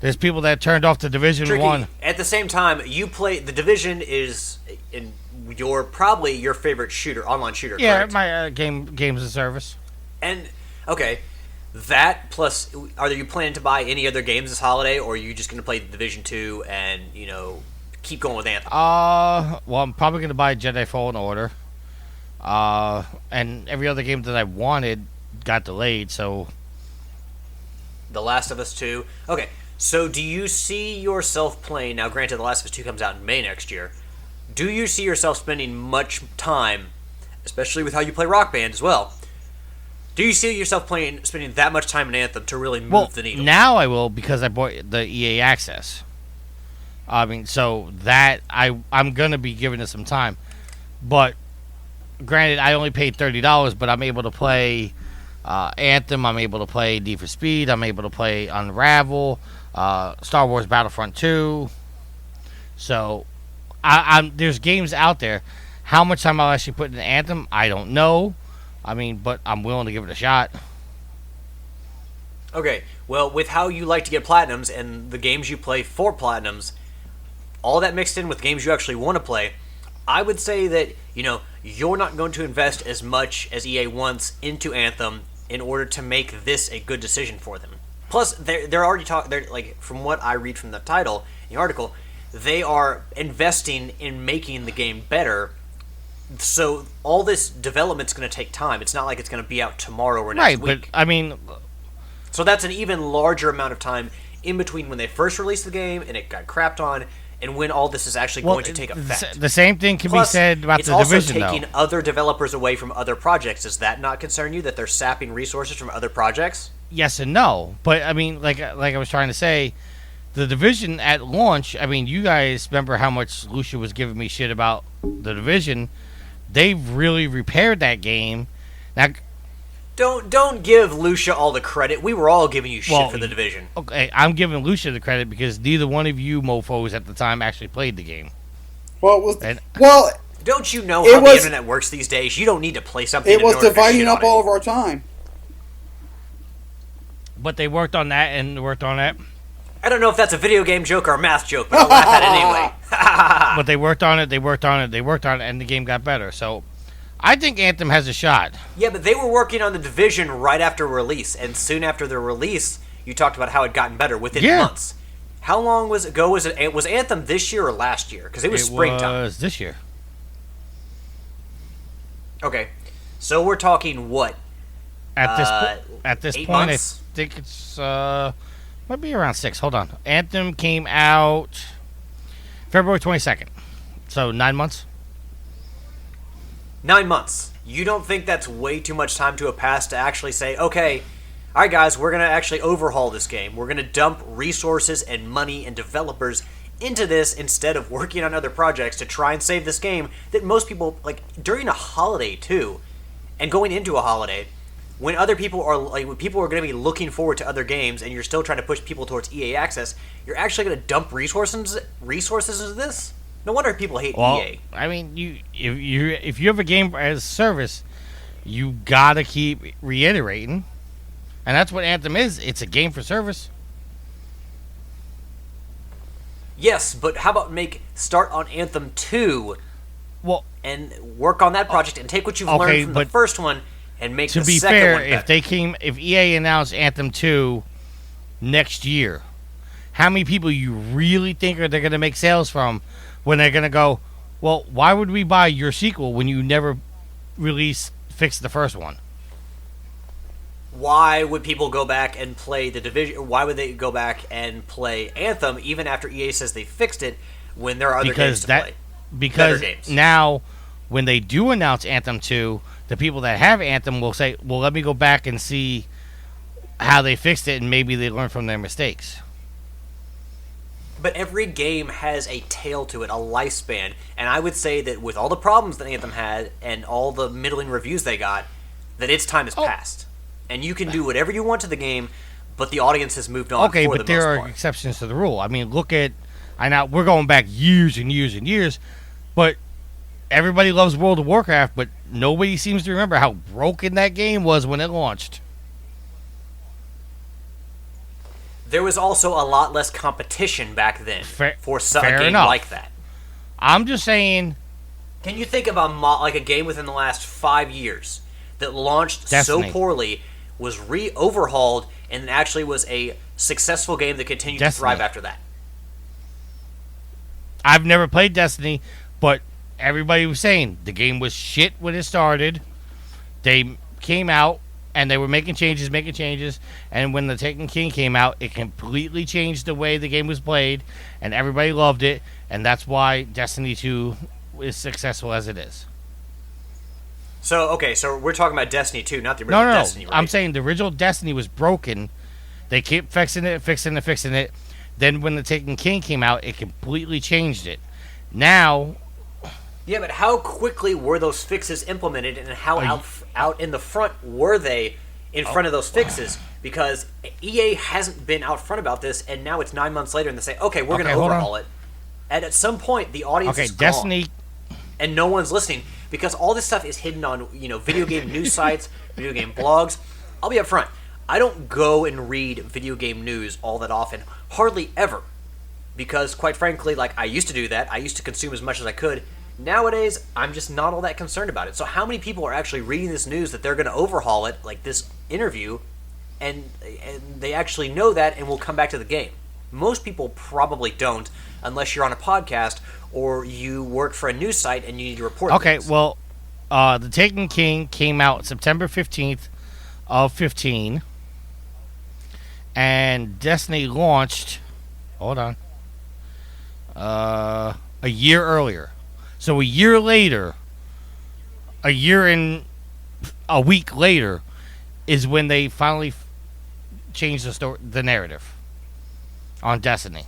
There's people that turned off the Division Tricky. 1. At the same time, you play the Division is probably your favorite online shooter. Yeah, correct? my games of service. And okay, that plus, are you planning to buy any other games this holiday, or are you just going to play Division 2 and keep going with Anthem? Well, I'm probably going to buy Jedi Fallen Order. And every other game that I wanted got delayed. So, The Last of Us 2. Okay, so do you see yourself playing? Now, granted, The Last of Us 2 comes out in May next year. Do you see yourself spending much time, especially with how you play Rock Band as well? Do you see yourself spending that much time in Anthem to really move the needle? Now I will, because I bought the EA Access. I mean, so that I'm gonna be giving it some time. But granted, I only paid $30, but I'm able to play Anthem. I'm able to play Need for Speed. I'm able to play Unravel, Star Wars Battlefront 2. So there's games out there. How much time I'll actually put in Anthem, I don't know. I mean, but I'm willing to give it a shot. Okay, well, with how you like to get platinums and the games you play for platinums, all that mixed in with games you actually want to play, I would say that, you're not going to invest as much as EA wants into Anthem in order to make this a good decision for them. Plus, they're already talking, like, from what I read from the title, the article, they are investing in making the game better. So all this development's going to take time. It's not like it's going to be out tomorrow or next week. Right, but I mean, so that's an even larger amount of time in between when they first released the game and it got crapped on, and when all this is actually going to take effect. The same thing can be said about the Division, though. It's also taking other developers away from other projects. Does that not concern you, that they're sapping resources from other projects? Yes and no. But, I mean, like I was trying to say, the Division at launch, I mean, you guys remember how much Lucia was giving me shit about the Division. They've really repaired that game. Now, don't give Lucia all the credit. We were all giving you shit for the Division. Okay, I'm giving Lucia the credit because neither one of you mofos at the time actually played the game. Well, don't you know how the internet works these days? You don't need to play something. It was dividing up all of our time. But they worked on that and worked on that. I don't know if that's a video game joke or a math joke, but I'll laugh at it anyway. But they worked on it, and the game got better. So, I think Anthem has a shot. Yeah, but they were working on the Division right after release, and soon after the release, you talked about how it gotten better within months. How long was it ago? Was Anthem this year or last year? Because it was springtime. It was this year. Okay, so we're talking what? At this point, months? I think it's might be around 6. Hold on. Anthem came out February 22nd. So 9 months. 9 months. You don't think that's way too much time to have passed to actually say, okay, all right, guys, we're going to actually overhaul this game. We're going to dump resources and money and developers into this instead of working on other projects to try and save this game that most people, like, during a holiday, too, and going into a holiday, when other people are, like, when people are going to be looking forward to other games and you're still trying to push people towards EA Access, you're actually going to dump resources into this? No wonder people hate EA. I mean, if you have a game as a service, you gotta keep reiterating, and that's what Anthem is. It's a game for service. Yes, but how about start on Anthem 2? Well, and work on that project and take what you've learned from the first one and make the second one better. To be fair, if EA announced Anthem 2 next year, how many people you really think they're going to make sales from when they're going to go, well, why would we buy your sequel when you never fixed the first one? Why would people go back and play The Division? Why would they go back and play Anthem even after EA says they fixed it when there are other games to play? Because now, when they do announce Anthem 2, the people that have Anthem will say, well, let me go back and see how they fixed it, and maybe they learn from their mistakes. But every game has a tail to it, a lifespan. And I would say that with all the problems that Anthem had and all the middling reviews they got, that its time has passed. And you can do whatever you want to the game, but the audience has moved on. Okay, but there are exceptions to the rule. I mean, look at... I know we're going back years and years and years, but everybody loves World of Warcraft, but nobody seems to remember how broken that game was when it launched. There was also a lot less competition back then for a game like that. I'm just saying... Can you think of a game within the last 5 years that launched Destiny. so poorly, was overhauled, and actually was a successful game that continued to thrive after that? I've never played Destiny, but everybody was saying the game was shit when it started. They came out, and they were making changes, and when the Taken King came out, it completely changed the way the game was played, and everybody loved it, and that's why Destiny 2 is successful as it is. So we're talking about Destiny 2, not the original Destiny, right? I'm saying the original Destiny was broken. They kept fixing it. Then when the Taken King came out, it completely changed it. Now... Yeah, but how quickly were those fixes implemented, and how out in the front were they in front of those fixes? Because EA hasn't been out front about this, and now it's 9 months later, and they say, okay, we're going to overhaul it. And at some point, the audience is gone. Destiny... And no one's listening, because all this stuff is hidden on, video game news sites, video game blogs. I'll be up front. I don't go and read video game news all that often, hardly ever, because quite frankly, I used to do that. I used to consume as much as I could. Nowadays, I'm just not all that concerned about it. So how many people are actually reading this news that they're going to overhaul it, like this interview, and they actually know that and will come back to the game? Most people probably don't, unless you're on a podcast or you work for a news site and you need to report things. Well, The Taken King came out September 15th of 15, and Destiny launched, a year earlier. So a year later, a year and a week later, is when they finally changed the narrative on Destiny.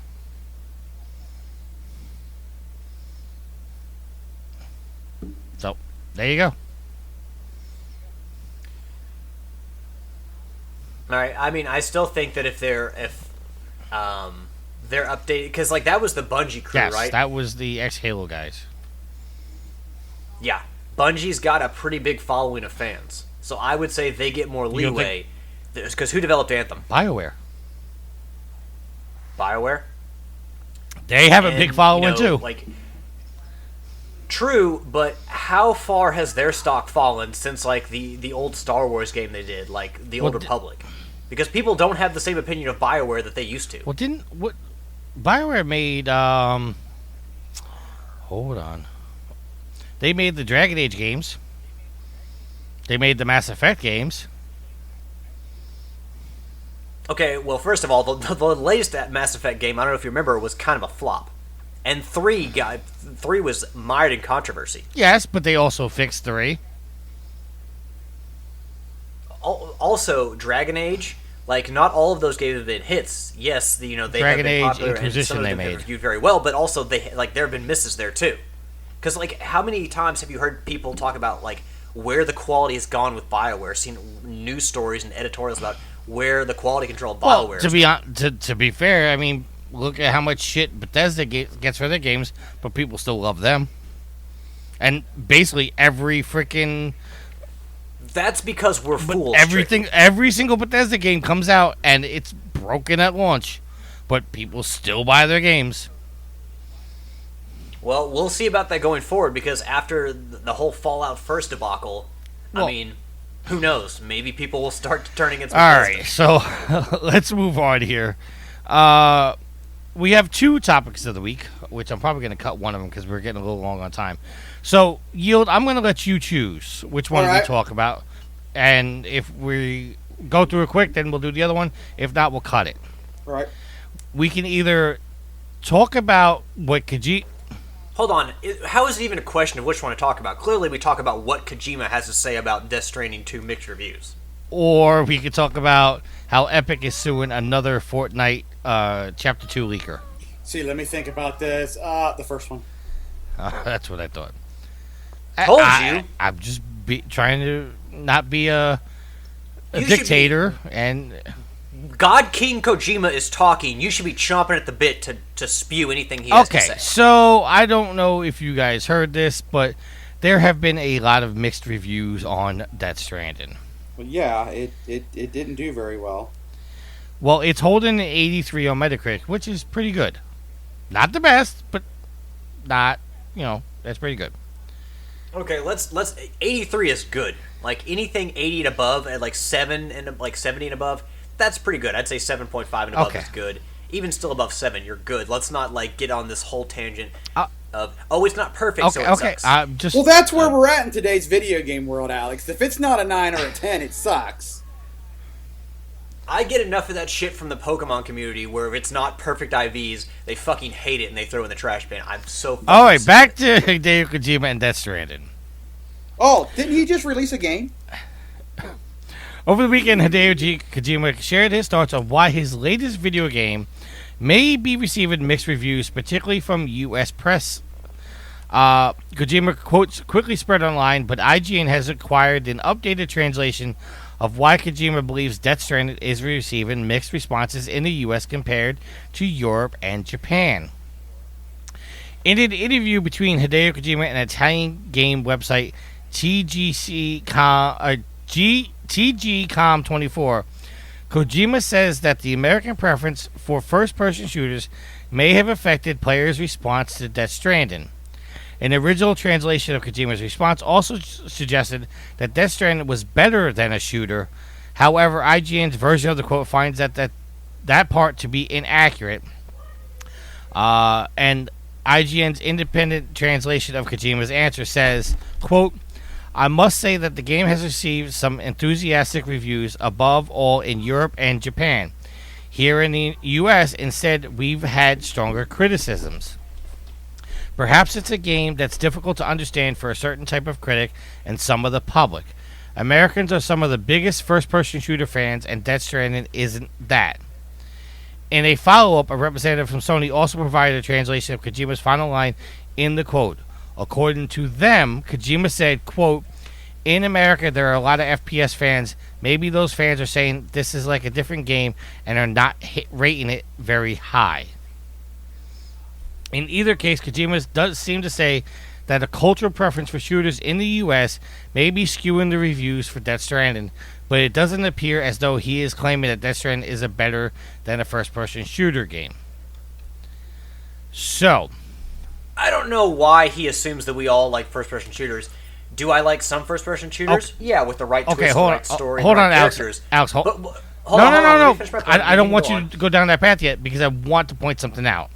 So there you go. All right. I mean, I still think that if they're updated, because that was the Bungie crew, yes, right? That was the ex-Halo guys. Yeah, Bungie's got a pretty big following of fans, so I would say they get more leeway. Because who developed Anthem? BioWare. BioWare. They have a big following too. True, but how far has their stock fallen since the old Star Wars game they did, the Old Republic? Because people don't have the same opinion of BioWare that they used to. Well, BioWare made? Hold on. They made the Dragon Age games. They made the Mass Effect games. Okay, well, first of all, the latest Mass Effect game, I don't know if you remember, was kind of a flop. And 3 was mired in controversy. Yes, but they also fixed 3. Also, Dragon Age, not all of those games have been hits. Yes, they Dragon have been Age popular, Inquisition and some of them have reviewed very well, but also there have been misses there too. Because how many times have you heard people talk about where the quality has gone with BioWare? Seen news stories and editorials about where the quality control of BioWare. Well, to be fair, I mean, look at how much shit Bethesda gets for their games, but people still love them. And basically every freaking... That's because we're fools. Every single Bethesda game comes out and it's broken at launch, but people still buy their games. Well, we'll see about that going forward, because after the whole Fallout First debacle, Who knows? Maybe people will start turning into. All right, so let's move on here. We have 2 topics of the week, which I'm probably going to cut one of them because we're getting a little long on time. So, Yield, I'm going to let you choose which one we talk about. And if we go through it quick, then we'll do the other one. If not, we'll cut it. All right. We can either talk about what Kojima... Hold on. How is it even a question of which one to talk about? Clearly, we talk about what Kojima has to say about Death Stranding 2 mixed reviews. Or we could talk about how Epic is suing another Fortnite Chapter 2 leaker. See, let me think about this. The first one. That's what I thought. Told you. I'm just trying to not be a dictator. And God King Kojima is talking. You should be chomping at the bit to spew anything he has to say. Okay, so I don't know if you guys heard this, but there have been a lot of mixed reviews on Death Stranding. Well, yeah, it didn't do very well. Well, it's holding an 83 on Metacritic, which is pretty good. Not the best, but not, that's pretty good. Okay, let's 83 is good. Like anything 80 and above at like 7 and like 70 and above, that's pretty good. I'd say 7.5 and above is good. Even still above 7, you're good. Let's not like get on this whole tangent of it's not perfect, so it sucks. Well, that's where we're at in today's video game world, Alex. If it's not a 9 or a 10, it sucks. I get enough of that shit from the Pokemon community where if it's not perfect IVs, they fucking hate it and they throw it in the trash bin. I'm so fucking Alright, sick. back to Hideo Kojima and Death Stranding. Oh, didn't he just release a game? Over the weekend, Hideo Kojima shared his thoughts on why his latest video game may be receiving mixed reviews, particularly from U.S. press. Kojima quotes quickly spread online, but IGN has acquired an updated translation of why Kojima believes Death Stranding is receiving mixed responses in the U.S. compared to Europe and Japan. In an interview between Hideo Kojima and Italian game website TGCom24, Kojima says that the American preference for first-person shooters may have affected players' response to Death Stranding. An original translation of Kojima's response also suggested that Death Stranding was better than a shooter. However, IGN's version of the quote finds that part to be inaccurate. And IGN's independent translation of Kojima's answer says, quote, I must say that the game has received some enthusiastic reviews, above all in Europe and Japan. Here in the US, instead, we've had stronger criticisms. Perhaps it's a game that's difficult to understand for a certain type of critic and some of the public. Americans are some of the biggest first-person shooter fans, and Death Stranding isn't that. In a follow-up, a representative from Sony also provided a translation of Kojima's final line in the quote. According to them, Kojima said, quote, in America, there are a lot of FPS fans. Maybe those fans are saying this is like a different game and are not rating it very high. In either case, Kojima does seem to say that a cultural preference for shooters in the U.S. may be skewing the reviews for Death Stranding, but it doesn't appear as though he is claiming that Death Stranding is a better than a first-person shooter game. So, I don't know why he assumes that we all like first-person shooters. Do I like some first-person shooters? Okay. Yeah, with the right twist, the right story, the right characters. Alex, hold no. on. I don't want you to go down that path yet because I want to point something out.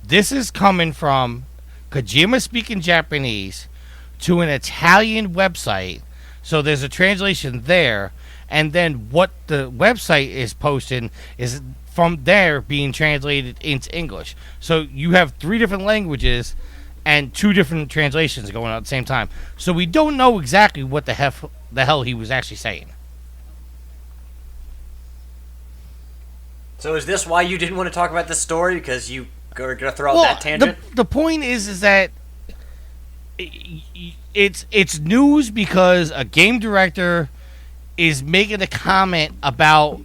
This is coming from Kojima speaking Japanese to an Italian website, so there's a translation there, and then what the website is posting is from there being translated into English. So you have 3 different languages and 2 different translations going on at the same time. So we don't know exactly what the hell he was actually saying. So is this why you didn't want to talk about this story? Because you are going to throw out that tangent? The point is that it's news because a game director is making a comment about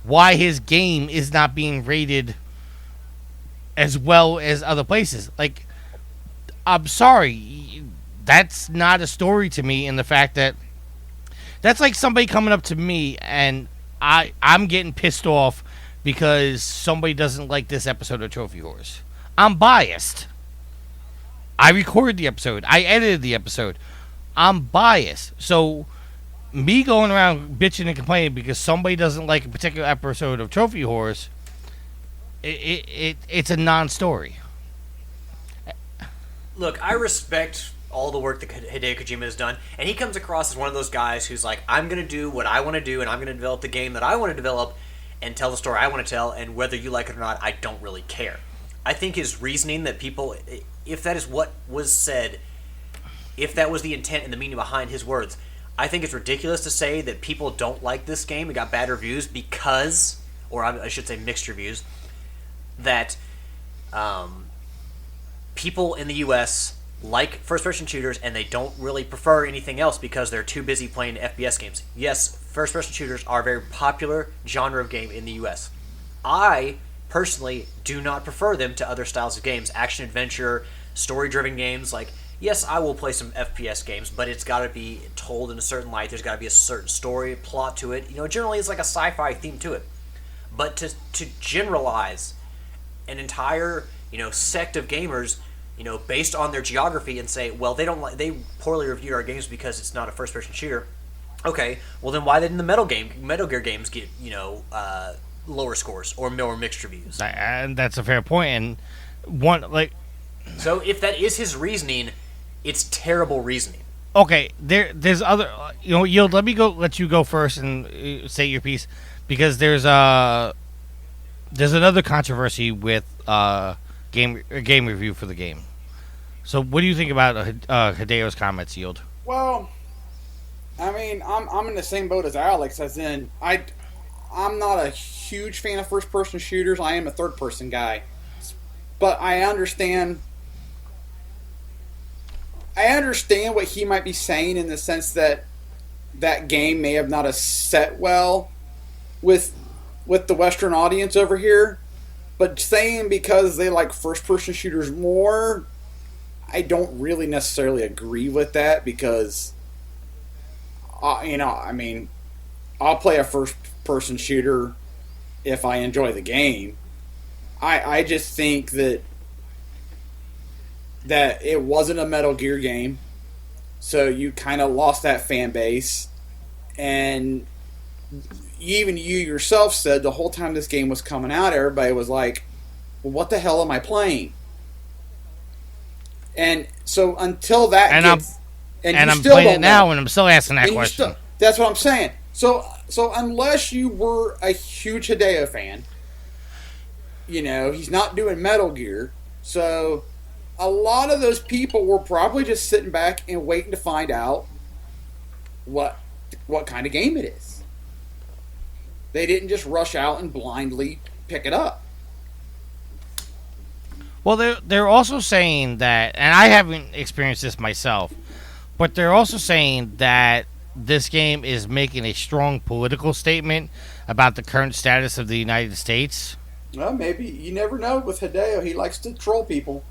why his game is not being rated as well as other places. Like, I'm sorry, that's not a story to me, in the fact that that's like somebody coming up to me and I'm getting pissed off because somebody doesn't like this episode of Trophy Horse. I'm biased. I recorded the episode. I edited the episode. I'm biased. So me going around bitching and complaining because somebody doesn't like a particular episode of Trophy Horse, it's a non-story. Look, I respect all the work that Hideo Kojima has done, and he comes across as one of those guys who's like, I'm going to do what I want to do, and I'm going to develop the game that I want to develop, and tell the story I want to tell, and whether you like it or not, I don't really care. I think his reasoning that people, if that is what was said, if that was the intent and the meaning behind his words, I think it's ridiculous to say that people don't like this game. It got bad reviews because, or I should say mixed reviews, that people in the U.S. like first-person shooters and they don't really prefer anything else because they're too busy playing FPS games. Yes, first-person shooters are a very popular genre of game in the U.S. I personally do not prefer them to other styles of games, action-adventure, story-driven games. Like, yes, I will play some FPS games, but it's got to be told in a certain light. There's got to be a certain story, plot to it. Generally it's like a sci-fi theme to it. But to generalize an entire, sect of gamers, based on their geography and say, well, they poorly reviewed our games because it's not a first-person shooter. Okay, well then why didn't the Metal Gear games get, lower scores or more mixed reviews? And that's a fair point. And so if that is his reasoning, it's terrible reasoning. Okay, there's other, Yield, let you go first and say your piece, because there's another controversy with game review for the game. So what do you think about Hideo's comments, Yield? Well, I mean, I'm in the same boat as Alex, as in I'm not a huge fan of first-person shooters. I am a third-person guy, but I understand what he might be saying in the sense that that game may have not set well with the Western audience over here. But saying because they like first-person shooters more, I don't really necessarily agree with that because, I'll play a first-person shooter if I enjoy the game. I just think that it wasn't a Metal Gear game, so you kind of lost that fan base, and even you yourself said the whole time this game was coming out, everybody was like, well, what the hell am I playing? And so until that and gets... I'm playing it now, and I'm still asking that question. That's what I'm saying. So unless you were a huge Hideo fan, he's not doing Metal Gear, so a lot of those people were probably just sitting back and waiting to find out what kind of game it is. They didn't just rush out and blindly pick it up. Well, they're also saying that, and I haven't experienced this myself, but they're also saying that this game is making a strong political statement about the current status of the United States. Well, maybe. You never know with Hideo. He likes to troll people.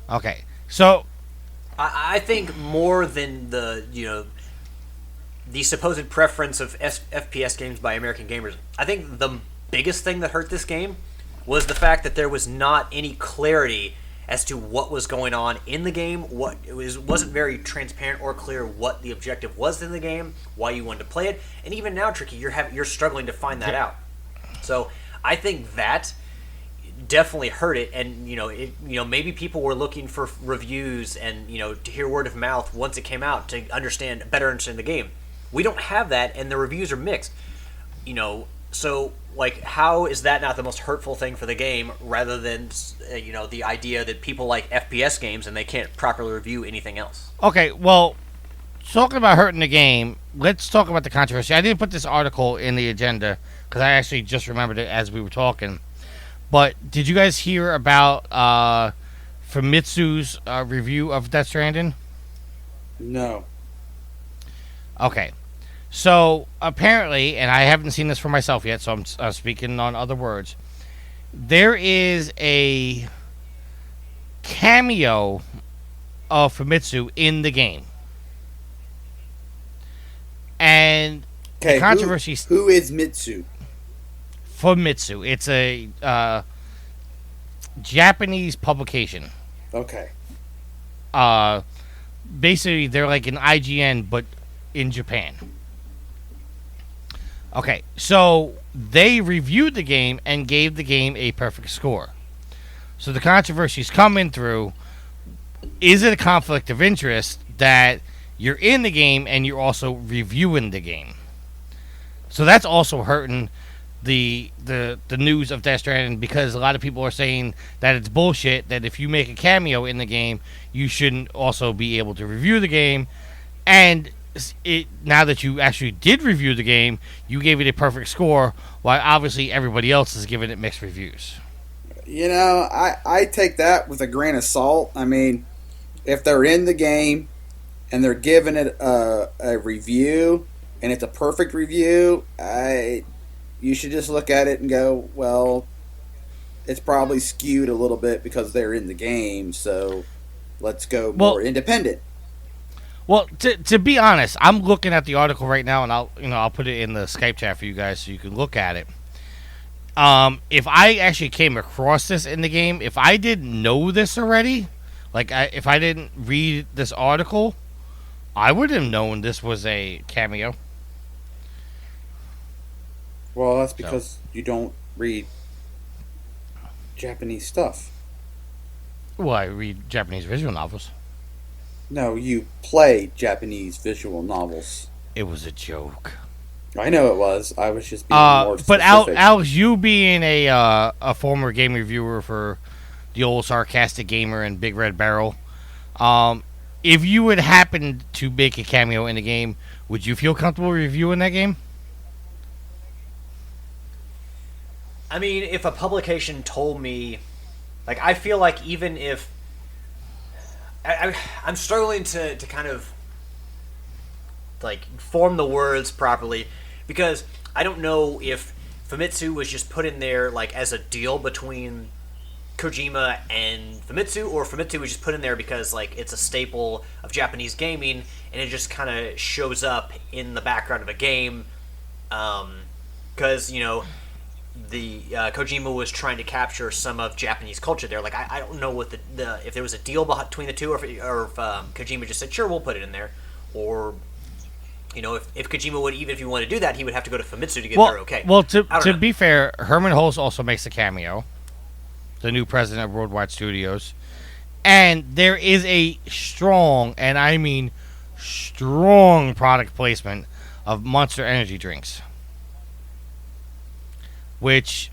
Okay, so I think more than the supposed preference of FPS games by American gamers, I think the biggest thing that hurt this game was the fact that there was not any clarity as to what was going on in the game. Wasn't very transparent or clear what the objective was in the game, why you wanted to play it, and even now, Tricky, you're struggling to find that out. So I think that definitely hurt it, and maybe people were looking for reviews and to hear word of mouth once it came out to better understand the game. We don't have that, and the reviews are mixed. So how is that not the most hurtful thing for the game, rather than the idea that people like FPS games and they can't properly review anything else? Okay, well, talking about hurting the game, let's talk about the controversy. I didn't put this article in the agenda because I actually just remembered it as we were talking. But did you guys hear about Famitsu's review of Death Stranding? No. Okay. So, apparently, and I haven't seen this for myself yet, so I'm speaking on other words, there is a cameo of Famitsu in the game. And the controversy... Who is Mitsu? Famitsu. It's a Japanese publication. Okay. Basically, they're like an IGN, but in Japan. Okay, so they reviewed the game and gave the game a perfect score. So the controversy's coming through. Is it a conflict of interest that you're in the game and you're also reviewing the game? So that's also hurting the news of Death Stranding, because a lot of people are saying that it's bullshit, that if you make a cameo in the game, you shouldn't also be able to review the game. And now that you actually did review the game, you gave it a perfect score, while obviously everybody else is giving it mixed reviews. You know, I take that with a grain of salt. I mean, if they're in the game and they're giving it a review and it's a perfect review, you should just look at it and go, well, it's probably skewed a little bit because they're in the game, so let's go more independent. Well, to be honest, I'm looking at the article right now, and I'll put it in the Skype chat for you guys so you can look at it. If I actually came across this in the game, if I didn't know this already, if I didn't read this article, I would have known this was a cameo. Well, that's because you don't read Japanese stuff. Well, I read Japanese visual novels. No, you play Japanese visual novels. It was a joke. I know it was. I was just being more specific. But Alex, you being a former game reviewer for the old Sarcastic Gamer and Big Red Barrel, if you would happen to make a cameo in the game, would you feel comfortable reviewing that game? I mean, if a publication told me, I feel like even if I'm struggling to kind of form the words properly, because I don't know if Famitsu was just put in there as a deal between Kojima and Famitsu, or Famitsu was just put in there because it's a staple of Japanese gaming and it just kind of shows up in the background of a game, because the Kojima was trying to capture some of Japanese culture there. I don't know what the if there was a deal between the two, or if Kojima just said, sure, we'll put it in there, or if Kojima would, even if he wanted to do that, he would have to go to Famitsu to get their okay. Well, to be fair, Herman Hulst also makes a cameo, the new president of Worldwide Studios, and there is a strong, and I mean strong, product placement of Monster Energy drinks. Which,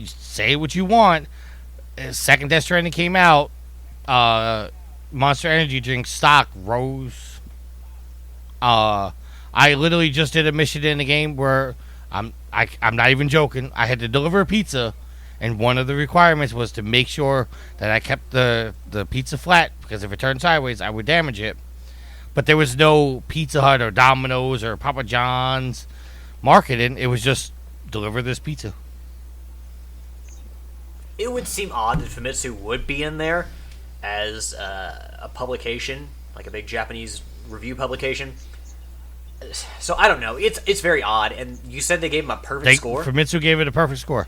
say what you want, second Death Stranding came out, Monster Energy drink stock rose. I literally just did a mission in the game where I'm not even joking. I had to deliver a pizza, and one of the requirements was to make sure that I kept the pizza flat, because if it turned sideways, I would damage it. But there was no Pizza Hut or Domino's or Papa John's marketing. It was just, deliver this pizza. It would seem odd that Famitsu would be in there as a publication, like a big Japanese review publication. So I don't know. It's very odd. And you said they gave him a perfect score? Famitsu gave it a perfect score.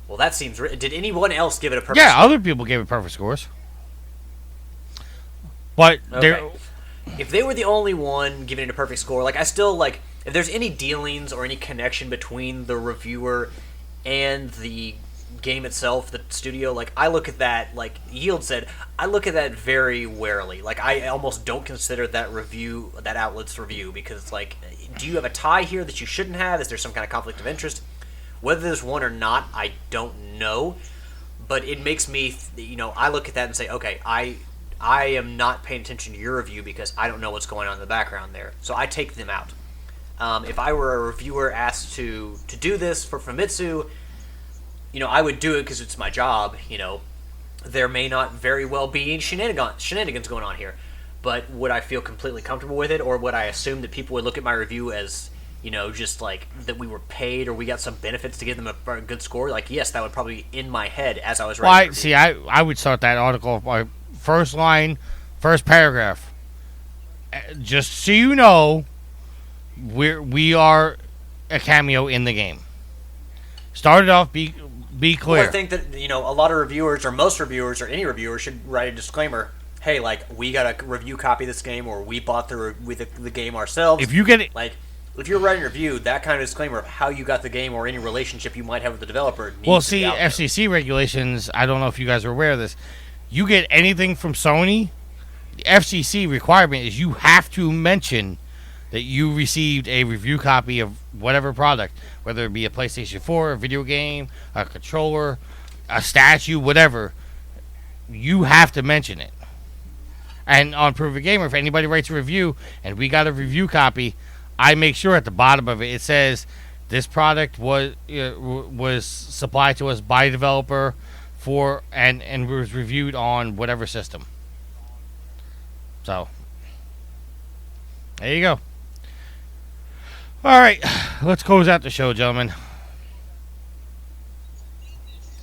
Well, that seems... Did anyone else give it a perfect score? Yeah, other people gave it perfect scores. But okay. If they were the only one giving it a perfect score, I still, if there's any dealings or any connection between the reviewer and the game itself, the studio, I look at that, Yield said, I look at that very warily. I almost don't consider that review, that outlet's review, because, do you have a tie here that you shouldn't have? Is there some kind of conflict of interest? Whether there's one or not, I don't know. But it makes me, I look at that and say, okay, I am not paying attention to your review because I don't know what's going on in the background there. So I take them out. If I were a reviewer asked to do this for Famitsu, I would do it because it's my job. There may not very well be shenanigans going on here, but would I feel completely comfortable with it, or would I assume that people would look at my review as, just that we were paid or we got some benefits to give them a good score? Yes, that would probably be in my head as I was writing. I would start that article by first line, first paragraph. Just so you know, we are a cameo in the game. Started off, be clear. Well, I think that a lot of reviewers, or most reviewers, or any reviewer should write a disclaimer. hey, like, we got a review copy of this game, or we bought the game ourselves. If you get it, like, if you're writing a review, that kind of disclaimer of how you got the game or any relationship you might have with the developer needs well, to be see, out there. FCC regulations. I don't know if you guys are aware of this. You get anything from Sony, the FCC requirement is you have to mention that you received a review copy of whatever product, whether it be a PlayStation 4, a video game, a controller, a statue, whatever. You have to mention it. And on Prove a Gamer, if anybody writes a review and we got a review copy, I make sure at the bottom of it, it says this product was supplied to us by a developer for and was reviewed on whatever system. So, there you go. All right, let's close out the show, gentlemen.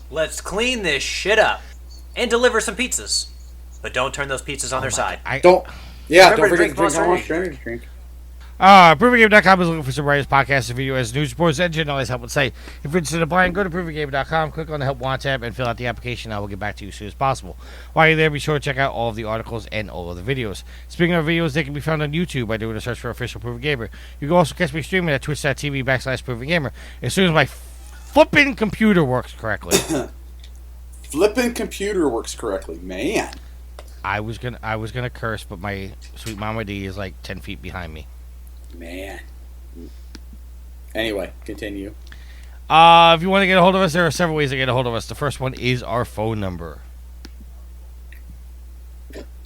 Let's clean this shit up and deliver some pizzas. But don't turn those pizzas on their side. Don't. Yeah, Remember don't to forget drink to drink. Monster I want Energy. to drink. ProvenGame.com is looking for some writers, podcasts, and video as news reports, and generalized help with site. If you're interested in applying, go to ProvenGame.com, click on the Help Want tab, and fill out the application. I will get back to you as soon as possible. While you're there, be sure to check out all of the articles and all of the videos. Speaking of videos, they can be found on YouTube by doing a search for Official Proven Gamer. You can also catch me streaming at twitch.tv/Proven Gamer as soon as my flipping computer works correctly. Flipping computer works correctly, man. I was gonna curse, but my sweet Mama D is like 10 feet behind me. Man. Anyway, continue. If you want to get a hold of us, there are several ways to get a hold of us. The first one is our phone number.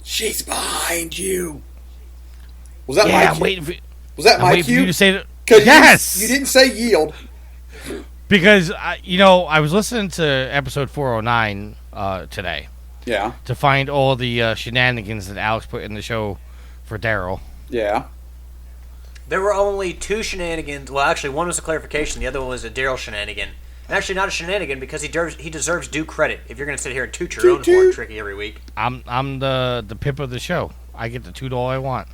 She's behind you. Was that Yeah, my I'm cue? waiting for, Was that I'm my waiting for you cue? to say that. 'Cause Yes! You didn't say yield. Because, I was listening to episode 409 today Yeah. to find all the shenanigans that Alex put in the show for Daryl. Yeah. There were only 2 shenanigans. Well, actually, one was a clarification. The other one was a Daryl shenanigan. And actually, not a shenanigan because he deserves due credit. If you're going to sit here and toot your own horn, Tricky, every week. I'm the pimp of the show. I get to toot all I want.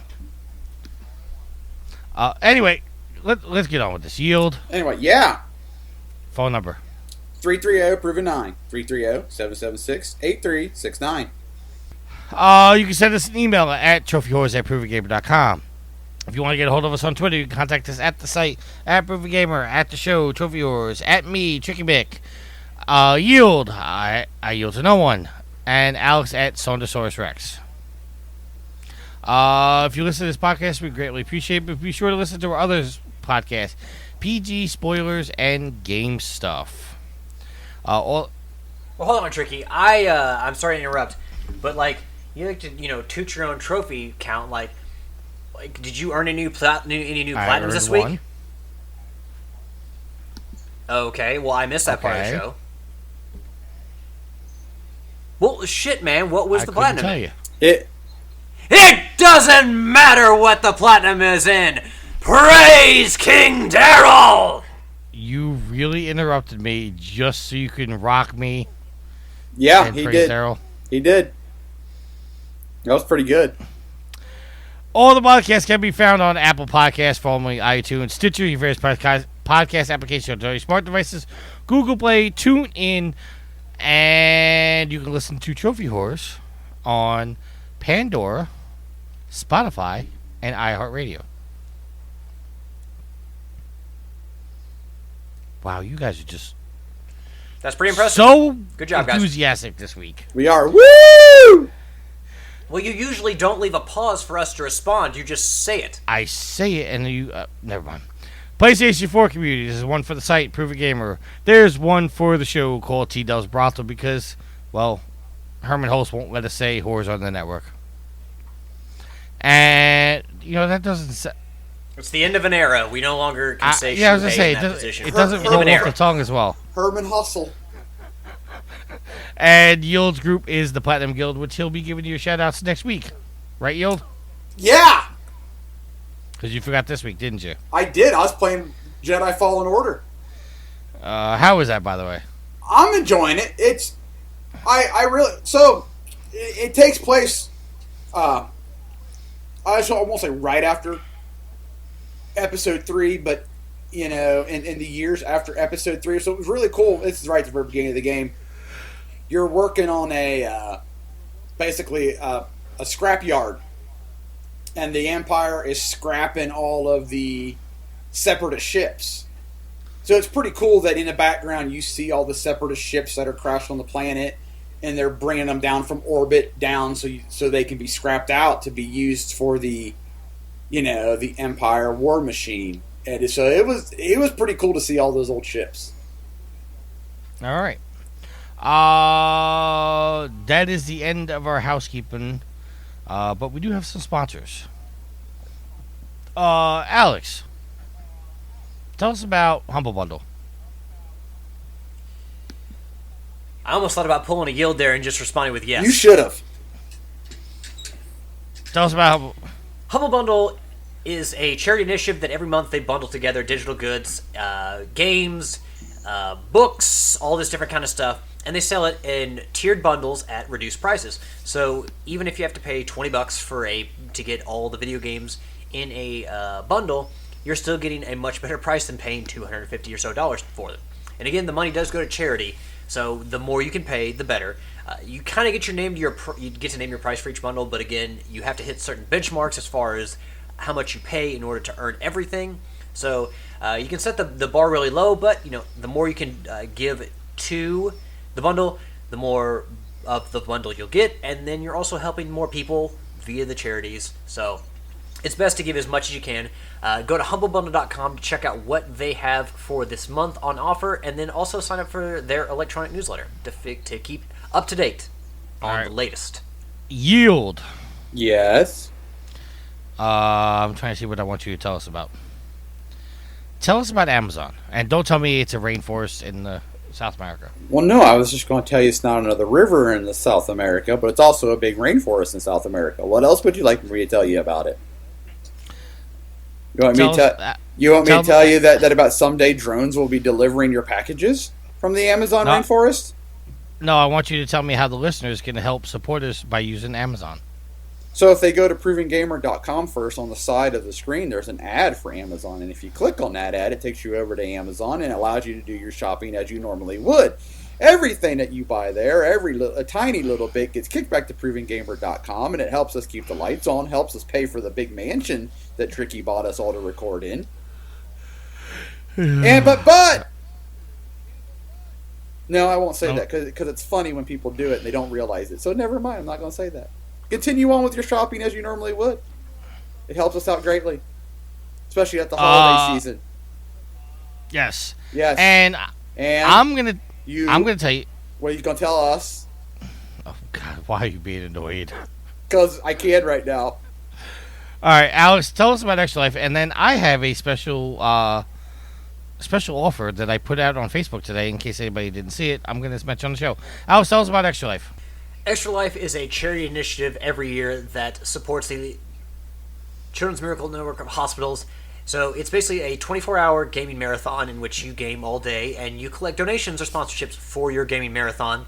Anyway, let's get on with this. Yield. Anyway, yeah. Phone number. 330-PROVEN9. 330-776-8369. You can send us an email at trophyhorrors@provengamer.com. If you want to get a hold of us on Twitter, you can contact us at the site, at Proven Gamer, at the show, Trophy Horrors, at me, Tricky Mick, Yield, I yield to no one, and Alex at Sondosaurus Rex. If you listen to this podcast, we greatly appreciate it, but be sure to listen to our other podcasts, PG, Spoilers, and Game Stuff. Well, hold on, Tricky. I'm sorry to interrupt, but, like, you like to, toot your own trophy count, like, did you earn any new platinums this week? One. Okay, well, I missed that part of the Okay. show. Well, shit, man, what was I the couldn't platinum? tell you. It doesn't matter what the platinum is in! Praise King Daryl! You really interrupted me just so you can rock me Yeah, and he praise did. Daryl. He did. That was pretty good. All the podcasts can be found on Apple Podcasts, formerly iTunes, Stitcher, your various podcast applications on your smart devices, Google Play, TuneIn, and you can listen to Trophy Horrors on Pandora, Spotify, and iHeartRadio. Wow, you guys are just That's pretty impressive. so Good job, guys. enthusiastic this week. We are. Woo! Well, you usually don't leave a pause for us to respond. You just say it. I say it, and you... never mind. PlayStation 4 community. There's one for the site, Prove a Gamer. There's one for the show called T-Dubs Brothel because, well, Herman Holtz won't let us say whores on the network. And, that doesn't... It's the end of an era. We no longer can say I was going to say, in that position. it doesn't End of roll an off era. the tongue as well. Herman Hustle. And Yield's group is the Platinum Guild, which he'll be giving you shout-outs next week. Right, Yield? Yeah! Because you forgot this week, didn't you? I did. I was playing Jedi Fallen Order. How was that, by the way? I'm enjoying it. I really, so, it takes place, I won't say right after episode 3, but, in the years after episode 3. So it was really cool. This is right at the beginning of the game. You're working on basically, a scrap yard, and the Empire is scrapping all of the Separatist ships. So it's pretty cool that in the background you see all the Separatist ships that are crashed on the planet, and they're bringing them down from orbit down so they can be scrapped out to be used for the Empire war machine. And so it was pretty cool to see all those old ships. All right. That is the end of our housekeeping. But we do have some sponsors. Alex, tell us about Humble Bundle. I almost thought about pulling a yield there and just responding with yes. You should have. Tell us about Humble Bundle is a charity initiative that every month they bundle together digital goods, games, books, all this different kind of stuff, and they sell it in tiered bundles at reduced prices. So even if you have to pay $20 to get all the video games in a bundle, you're still getting a much better price than paying $250 or so for them. And again, the money does go to charity, so the more you can pay, the better. You kind of get you get to name your price for each bundle, but again, you have to hit certain benchmarks as far as how much you pay in order to earn everything. So you can set the bar really low, but the more you can give to the bundle, the more of the bundle you'll get, and then you're also helping more people via the charities. So it's best to give as much as you can. Go to humblebundle.com to check out what they have for this month on offer, and then also sign up for their electronic newsletter to keep up to date on the latest. Yield. Yes. I'm trying to see what I want you to tell us about. Tell us about Amazon, and don't tell me it's a rainforest in South America. Well, no, I was just going to tell you it's not another river in South America, but it's also a big rainforest in South America. What else would you like me to tell you about it? You want me to tell you that about someday drones will be delivering your packages from the Amazon rainforest? No, I want you to tell me how the listeners can help support us by using Amazon. So if they go to provengamer.com first, on the side of the screen, there's an ad for Amazon. And if you click on that ad, it takes you over to Amazon and allows you to do your shopping as you normally would. Everything that you buy there, a tiny little bit, gets kicked back to provengamer.com, and it helps us keep the lights on, helps us pay for the big mansion that Tricky bought us all to record in. But no, I won't say that because it's funny when people do it and they don't realize it. So never mind, I'm not going to say that. Continue on with your shopping as you normally would. It helps us out greatly, especially at the holiday season. Yes. Yes. And I'm gonna tell you. What are you gonna tell us? Oh God, why are you being annoyed? Because I can right now. All right, Alex, tell us about Extra Life, and then I have a special offer that I put out on Facebook today. In case anybody didn't see it, I'm gonna mention on the show. Alex, tell us about Extra Life. Extra Life is a charity initiative every year that supports the Children's Miracle Network of Hospitals. So it's basically a 24-hour gaming marathon in which you game all day and you collect donations or sponsorships for your gaming marathon.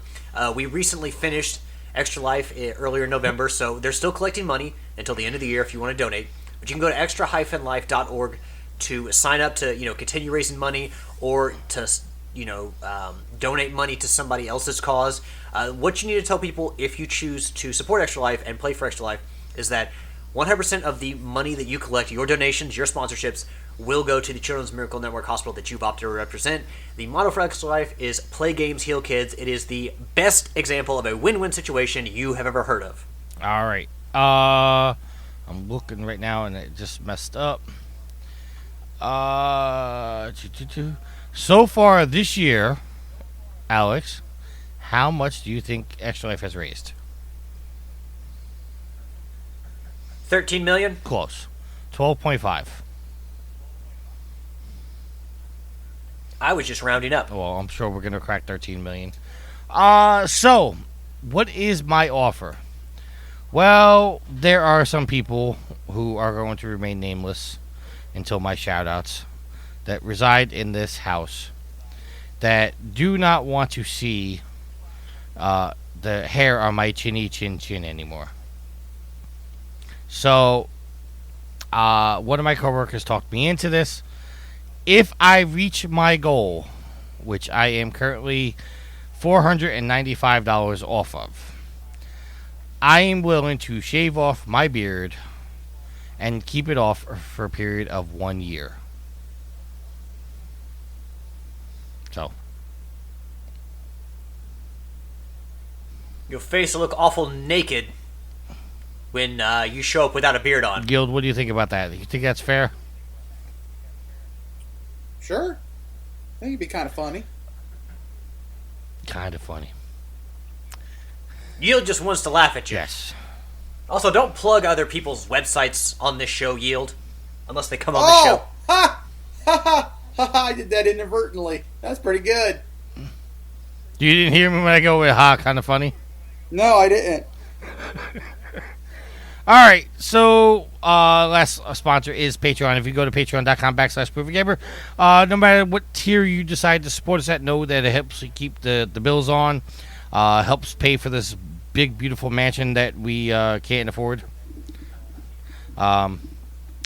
We recently finished Extra Life earlier in November, so they're still collecting money until the end of the year if you want to donate. But you can go to extra-life.org to sign up to continue raising money or to donate money to somebody else's cause. What you need to tell people if you choose to support Extra Life and play for Extra Life is that 100% of the money that you collect, your donations, your sponsorships, will go to the Children's Miracle Network Hospital that you've opted to represent. The motto for Extra Life is play games, heal kids. It is the best example of a win-win situation you have ever heard of. All right. I'm looking right now and it just messed up. So far this year, Alex, how much do you think Extra Life has raised? 13 million? Close. 12.5. I was just rounding up. Well, I'm sure we're going to crack 13 million. So, what is my offer? Well, there are some people who are going to remain nameless until my shout-outs that reside in this house that do not want to see the hair on my chinny chin chin anymore. So, one of my coworkers talked me into this. If I reach my goal, which I am currently $495 off of, I am willing to shave off my beard and keep it off for a period of 1 year. So, Your face will look awful naked when you show up without a beard on. Guild, what do you think about that? You think that's fair? Sure. I think it'd be kind of funny. Kind of funny. Yield just wants to laugh at you. Yes. Also, don't plug other people's websites on this show, Yield, unless they come on the show. Ha! Ha ha! Ha ha! I did that inadvertently. That's pretty good. You didn't hear me when I go with ha, kind of funny? No, I didn't. All right, so last sponsor is Patreon. If you go to patreon.com/ProvenGamer, no matter what tier you decide to support us at, know that it helps you keep the bills on, helps pay for this big, beautiful mansion that we can't afford. And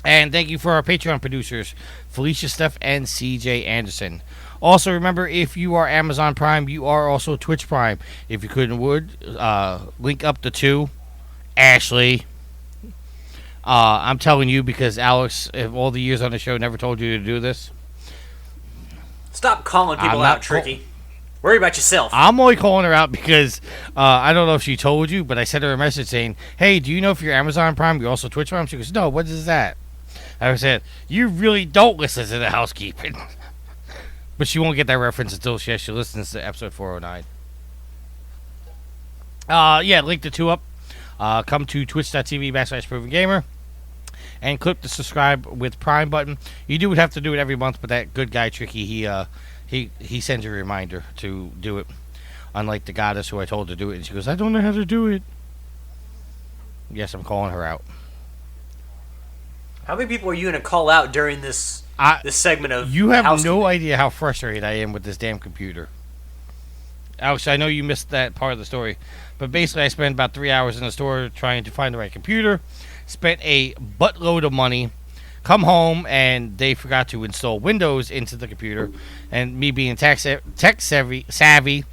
thank you for our Patreon producers, Felicia Steph and CJ Anderson. Also, remember, if you are Amazon Prime, you are also Twitch Prime. If you couldn't link up the two. Ashley. I'm telling you because Alex, of all the years on the show, never told you to do this. Stop calling people out, Tricky. Worry about yourself. I'm only calling her out because I don't know if she told you, but I sent her a message saying, hey, do you know if you're Amazon Prime, you're also Twitch Prime? She goes, no, what is that? I said, you really don't listen to the housekeeping. But she won't get that reference until she actually listens to episode 409. Yeah, link the two up. Come to twitch.tv/ProvenGamer and click the subscribe with Prime button. You do have to do it every month, but that good guy Tricky, he sends a reminder to do it. Unlike the goddess who I told to do it, and she goes, I don't know how to do it. Yes, I'm calling her out. How many people are you going to call out during this segment of You have no idea how frustrated I am with this damn computer. Alex, I know you missed that part of the story, but basically I spent about 3 hours in the store trying to find the right computer, spent a buttload of money, come home, and they forgot to install Windows into the computer, and me being tech savvy, I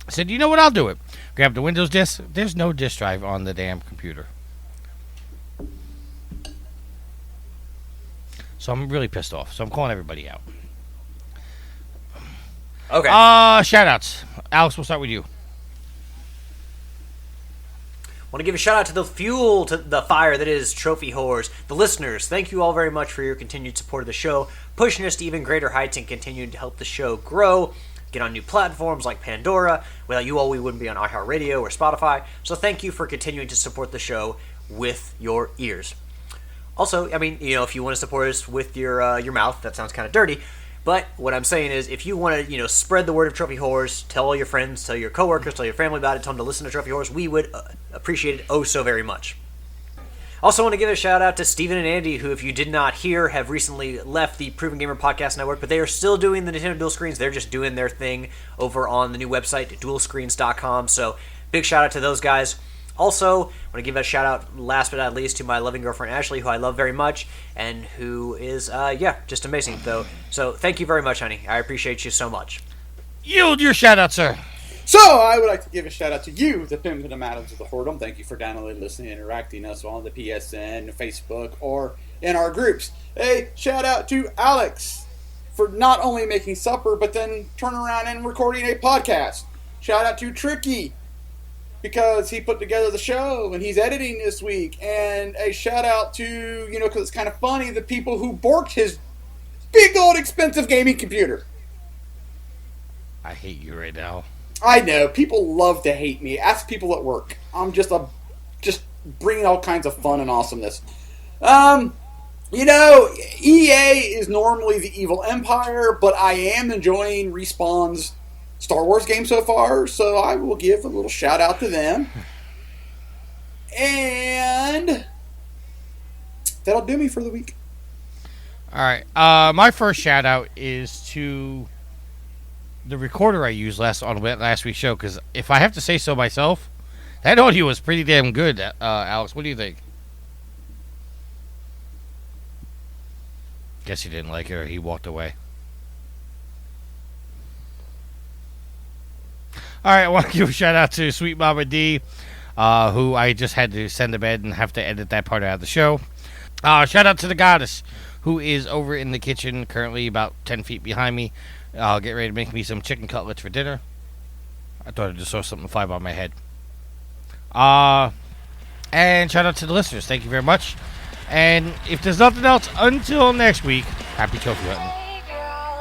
said, you know what, I'll do it. Grab the Windows disk. There's no disk drive on the damn computer. So I'm really pissed off, so I'm calling everybody out. Okay. Shout-outs. Alex, we'll start with you. Want to give a shout out to the fuel to the fire that is Trophy Whores. The listeners, thank you all very much for your continued support of the show, pushing us to even greater heights and continuing to help the show grow, get on new platforms like Pandora. Without you all, we wouldn't be on iHeartRadio or Spotify. So thank you for continuing to support the show with your ears. Also, I mean, if you want to support us with your mouth, that sounds kind of dirty. But what I'm saying is, if you want to, spread the word of Trophy Whores, tell all your friends, tell your coworkers, tell your family about it, tell them to listen to Trophy Whores, we would appreciate it oh so very much. Also want to give a shout out to Steven and Andy, who, if you did not hear, have recently left the Proven Gamer Podcast Network, but they are still doing the Nintendo Dual Screens. They're just doing their thing over on the new website, dualscreens.com. So big shout out to those guys. Also, I want to give a shout out, last but not least, to my loving girlfriend Ashley, who I love very much, and who is, just amazing, though. So, thank you very much, honey. I appreciate you so much. Yield your shout out, sir. So, I would like to give a shout out to you, the Pimp and the Madams of the Whoredom. Thank you for downloading, listening, and interacting us on the PSN, Facebook, or in our groups. Hey, shout out to Alex for not only making supper, but then turning around and recording a podcast. Shout out to Tricky, because he put together the show and he's editing this week. And a shout out to, because it's kind of funny, the people who borked his big old expensive gaming computer. I hate you right now. I know. People love to hate me. Ask people at work. I'm just bringing all kinds of fun and awesomeness. EA is normally the evil empire, but I am enjoying Respawn's Star Wars game so far, so I will give a little shout out to them. And that'll do me for the week. Alright, my first shout out is to the recorder I used last week's show, because if I have to say so myself, that audio was pretty damn good. Alex, what do you think? Guess he didn't like it, or he walked away. Alright, I want to give a shout out to Sweet Mama D. who I just had to send to bed and have to edit that part out of the show. Shout out to the goddess, who is over in the kitchen currently about 10 feet behind me. Get ready to make me some chicken cutlets for dinner. I thought I just saw something fly by my head. And shout out to the listeners. Thank you very much. And if there's nothing else, until next week, happy trophy hunting.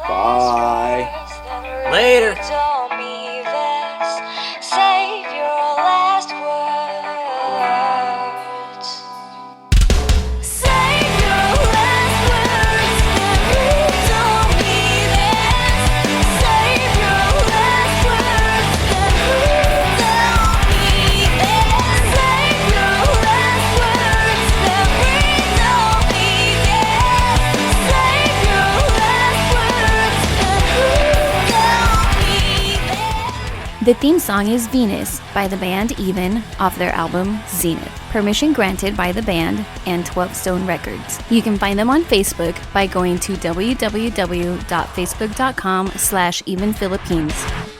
Bye. Later. Save your last words. Save your last words. Please don't be there. Save your last words. Please don't be there. Save your last words. Please don't be there. Save your last words. Please don't be there. The theme song is Venus by the band Even off their album Zenith. Permission granted by the band and 12 Stone Records. You can find them on Facebook by going to www.facebook.com/evenphilippines.